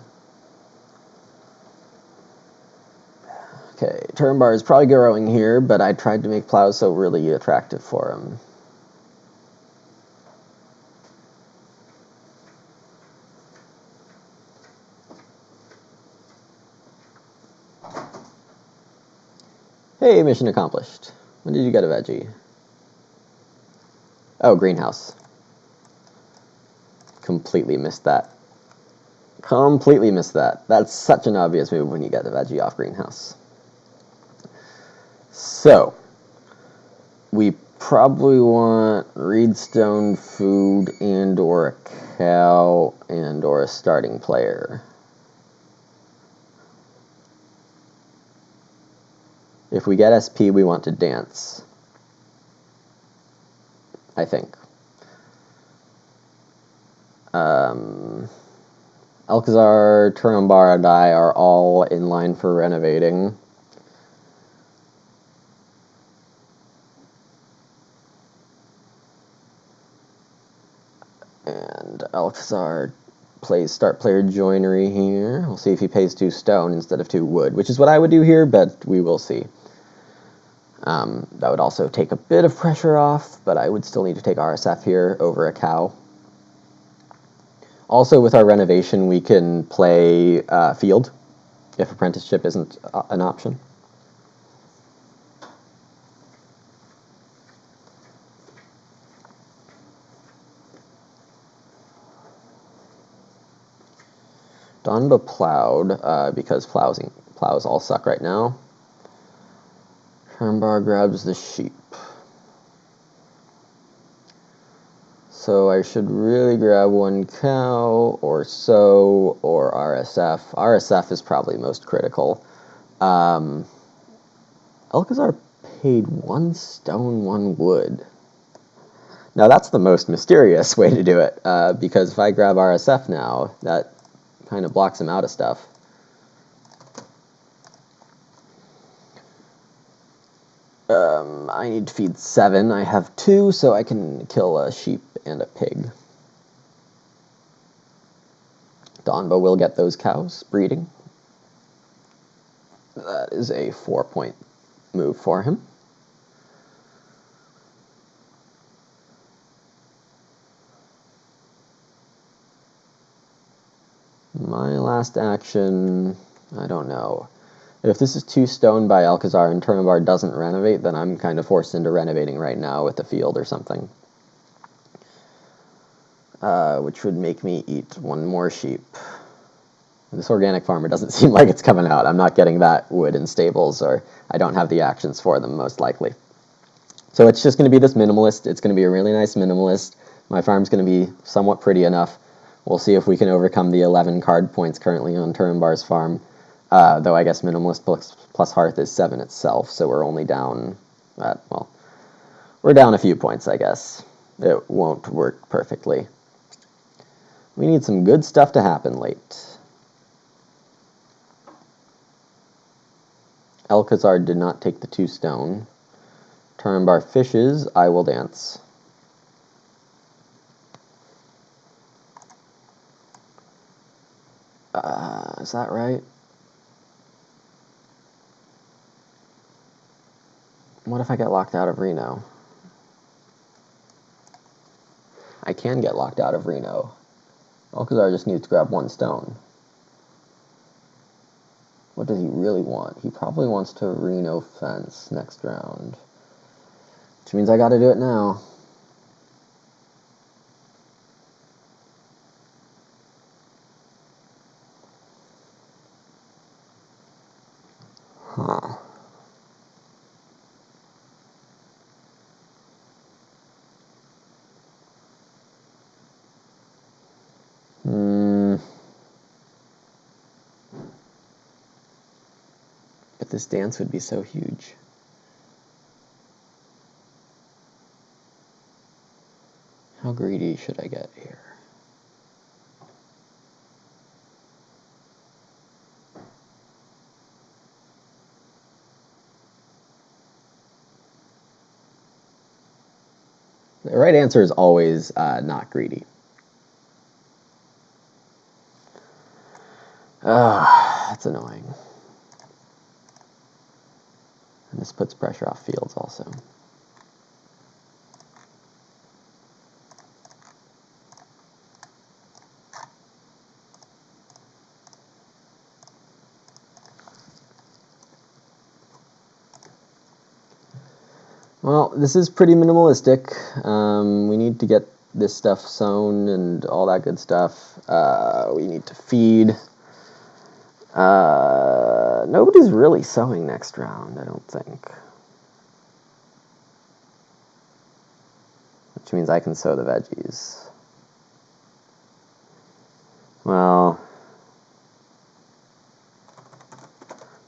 Okay, turn bar is probably growing here, but I tried to make plows so really attractive for him. Hey, mission accomplished. When did you get a veggie? Oh, greenhouse. Completely missed that. Completely missed that. That's such an obvious move when you get a veggie off greenhouse. So, we probably want reedstone, food, and or a cow, and or a starting player. If we get SP, we want to dance, I think. Alcazar, Turambar, and I are all in line for renovating. And Alcazar plays start player joinery here. We'll see if he pays 2 stone instead of 2 wood, which is what I would do here, but we will see. That would also take a bit of pressure off, but I would still need to take RSF here over a cow. Also, with our renovation, we can play field if apprenticeship isn't an option. Donba plowed because plows all suck right now. Hermbar grabs the sheep. So I should really grab 1 cow, or so, or RSF. RSF is probably most critical. Alcazar paid 1 stone, 1 wood. Now that's the most mysterious way to do it, because if I grab RSF now, that kind of blocks him out of stuff. I need to feed 7. I have 2, so I can kill a sheep and a pig. Donba will get those cows breeding. That is a 4-point move for him. My last action, I don't know. If this is 2 stone by Alcazar and Turambar doesn't renovate, then I'm kind of forced into renovating right now with the field or something. Which would make me eat 1 more sheep. This organic farmer doesn't seem like it's coming out. I'm not getting that wood in stables, or I don't have the actions for them, most likely. So it's just going to be this minimalist. It's going to be a really nice minimalist. My farm's going to be somewhat pretty enough. We'll see if we can overcome the 11 card points currently on Turambar's farm. Though I guess minimalist plus hearth is 7 itself, so we're only down at, well, we're down a few points, I guess. It won't work perfectly. We need some good stuff to happen late. Alcazar did not take the 2 stone. Turambar fishes, I will dance. Is that right? What if I get locked out of Reno? I can get locked out of Reno. Alcazar just needs to grab 1 stone. What does he really want? He probably wants to Reno fence next round. Which means I gotta do it now. Huh. But this dance would be so huge. How greedy should I get here? Right right answer is always not greedy. That's annoying. And this puts pressure off fields also. Well, this is pretty minimalistic. We need to get this stuff sown and all that good stuff. We need to feed. Nobody's really sowing next round, I don't think. Which means I can sow the veggies. Well,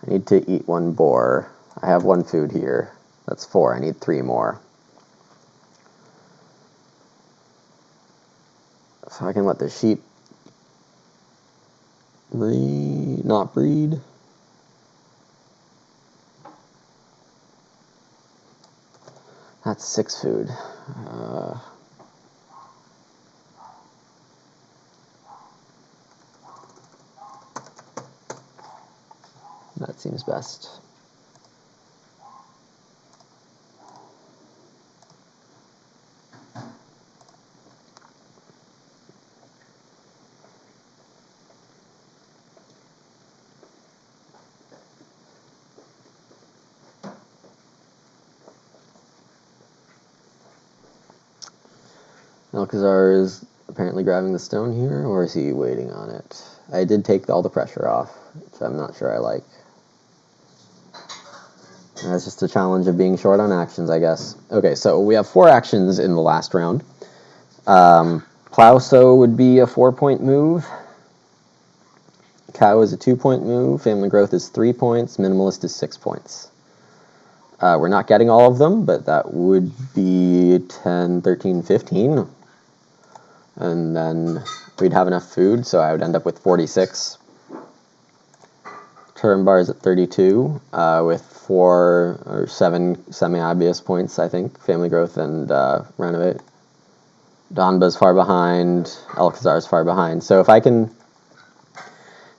I need to eat one boar. I have one food here. That's 4. I need 3 more. So I can let the sheep not breed. That's 6 food. That seems best. Alcazar is apparently grabbing the stone here, or is he waiting on it? I did take all the pressure off, which I'm not sure I like. That's just a challenge of being short on actions, I guess. Okay, so we have 4 actions in the last round. Plow sow would be a 4-point move. Cow is a 2-point move. Family growth is 3 points. Minimalist is 6 points. We're not getting all of them, but that would be 10, 13, 15. And then we'd have enough food, so I would end up with 46. Term bar is at 32, with 4 or 7 semi-obvious points, I think. Family growth and renovate. Donba's far behind. Alcazar's far behind. So if I can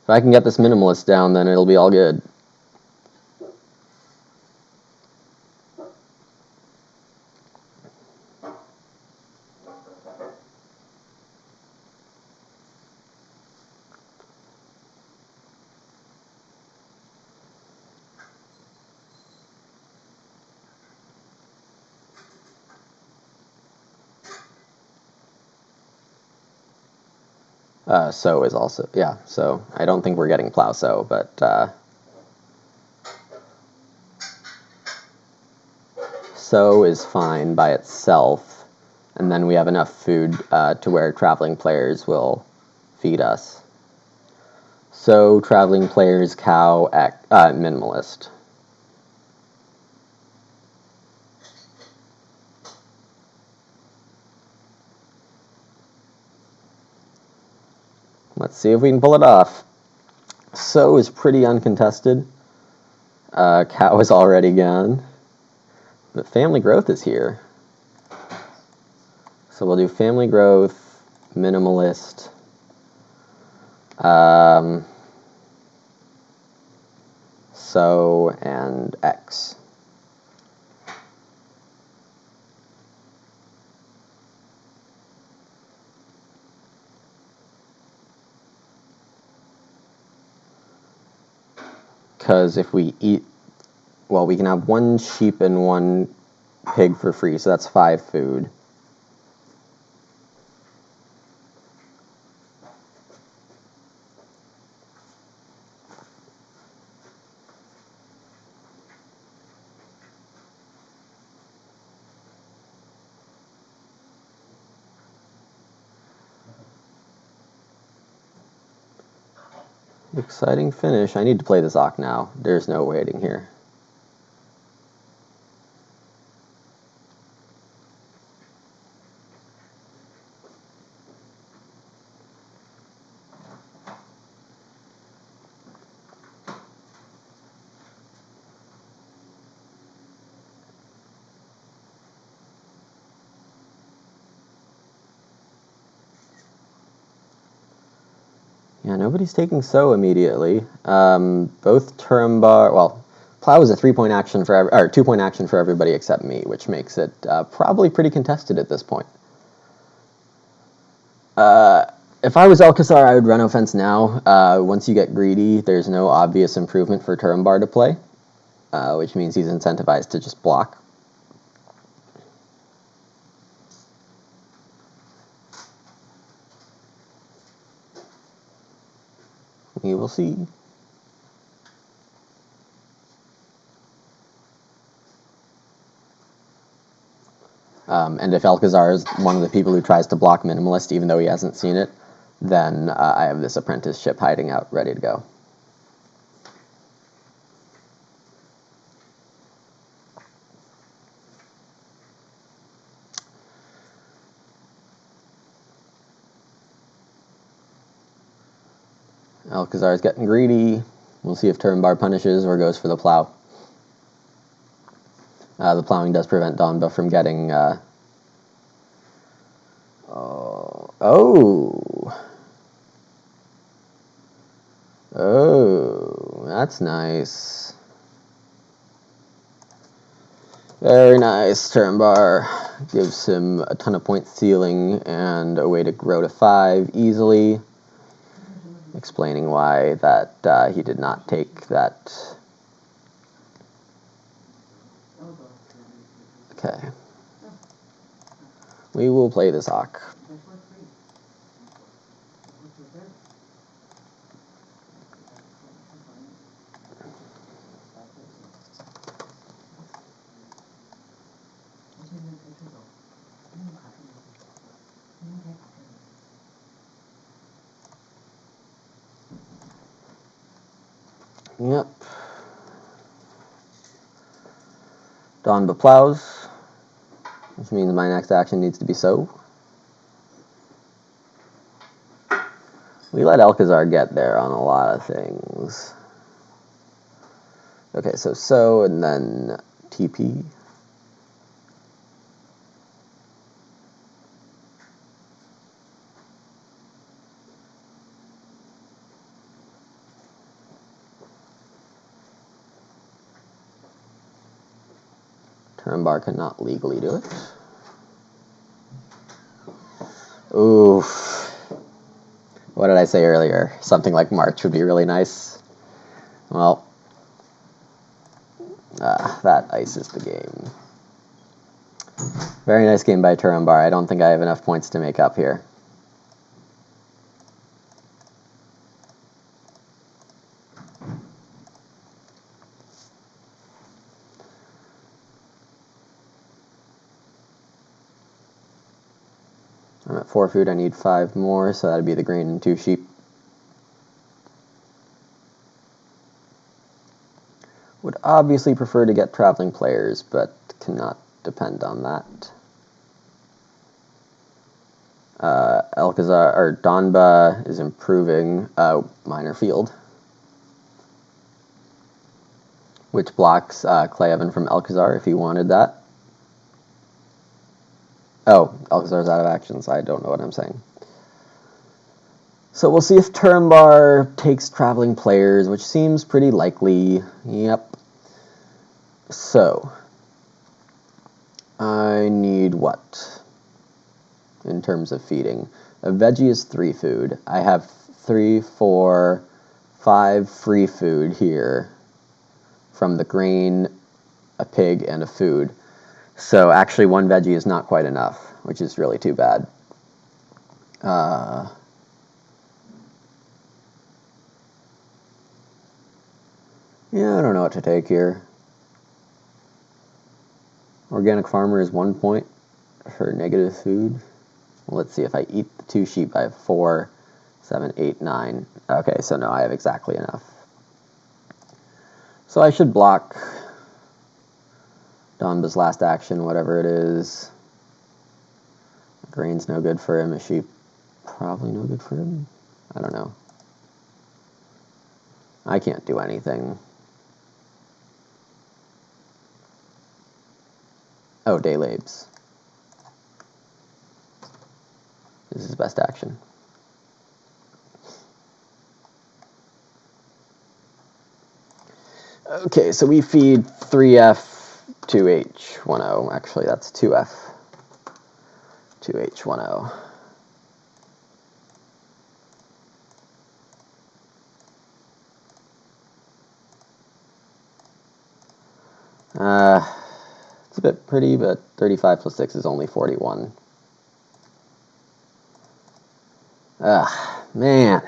get this minimalist down, then it'll be all good. Sow is also, yeah, so I don't think we're getting plow sow, but sow is fine by itself, and then we have enough food to where traveling players will feed us. So traveling players, cow, minimalist. Let's see if we can pull it off. Sow is pretty uncontested. Cow is already gone. But family growth is here. So we'll do family growth, minimalist, sow, and X. Because if we eat, well, we can have 1 sheep and 1 pig for free, so that's 5 food. Exciting finish. I need to play this Ock now. There's no waiting here. Yeah, nobody's taking so immediately. Both Turambar, well, Plow is a 3-point action for, or 2-point action for everybody except me, which makes it probably pretty contested at this point. If I was Alcazar, I would run offense now. Once you get greedy, there's no obvious improvement for Turambar to play, which means he's incentivized to just block. We will see. And if Alcazar is one of the people who tries to block Minimalist, even though he hasn't seen it, then I have this apprenticeship hiding out, ready to go. Alcazar is getting greedy. We'll see if Turambar punishes or goes for the Plow. The plowing does prevent Donba from getting... Oh, that's nice. Very nice. Turambar gives him a ton of point ceiling and a way to grow to 5 easily, explaining why that he did not take that. Okay. We will play this Hawk. Yep. Donba plows, which means my next action needs to be sow. We let Alcazar get there on a lot of things. Okay, so sow and then TP. Turambar cannot legally do it. Oof. What did I say earlier? Something like March would be really nice. Well, that ices the game. Very nice game by Turambar. I don't think I have enough points to make up here. I'm at 4 food, I need 5 more, so that'd be the grain and 2 sheep. Would obviously prefer to get traveling players, but cannot depend on that. Alcazar, or Donba is improving minor field, which blocks Clay Evan from Alcazar if he wanted that. Oh, Alcazar's out of actions. I don't know what I'm saying. So we'll see if Turambar takes traveling players, which seems pretty likely. Yep. So, I need what in terms of feeding? A veggie is 3 food. I have 3, 4, 5 free food here from the grain, a pig, and a food. So actually 1 veggie is not quite enough, which is really too bad. Yeah, I don't know what to take here. Organic farmer is 1 point for negative food. Well, let's see if I eat the 2 sheep. I have 4, 7, 8, 9. Okay, so no, I have exactly enough. So I should block Donba's last action, whatever it is. Grain's no good for him. A sheep, probably no good for him. I don't know. I can't do anything. Oh, Daylabes. This is his best action. Okay, so we feed 3F, 2H10. Actually, that's 2F, 2H10. It's a bit pretty, but 35 plus 6 is only 41. Man.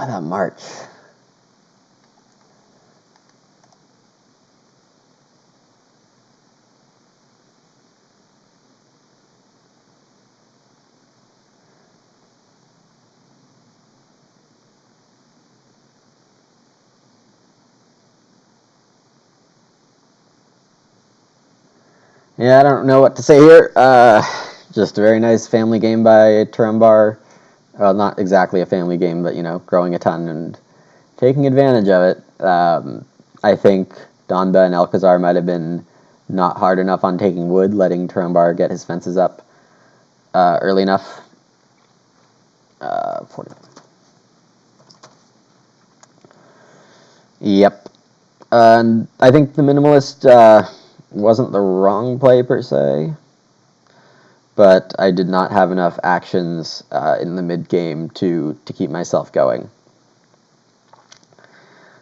That march. Yeah, I don't know what to say here. Just a very nice family game by Turambar. Well, not exactly a family game, but, you know, growing a ton and taking advantage of it. I think Donba and Alcazar might have been not hard enough on taking wood, letting Turambar get his fences up early enough. 40. Yep. And I think the minimalist wasn't the wrong play per se, but I did not have enough actions in the mid game to keep myself going.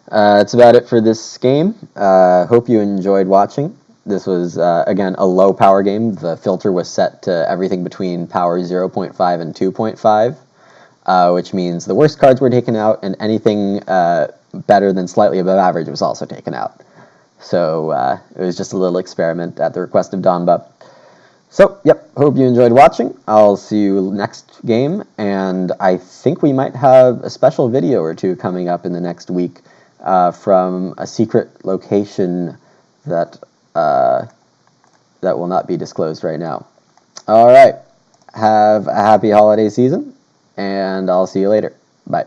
That's about it for this game. Hope you enjoyed watching. This was, again, a low power game. The filter was set to everything between power 0.5 and 2.5, which means the worst cards were taken out, and anything better than slightly above average was also taken out. So it was just a little experiment at the request of Donba. So, yep, hope you enjoyed watching. I'll see you next game, and I think we might have a special video or two coming up in the next week from a secret location that that will not be disclosed right now. All right, have a happy holiday season, and I'll see you later. Bye.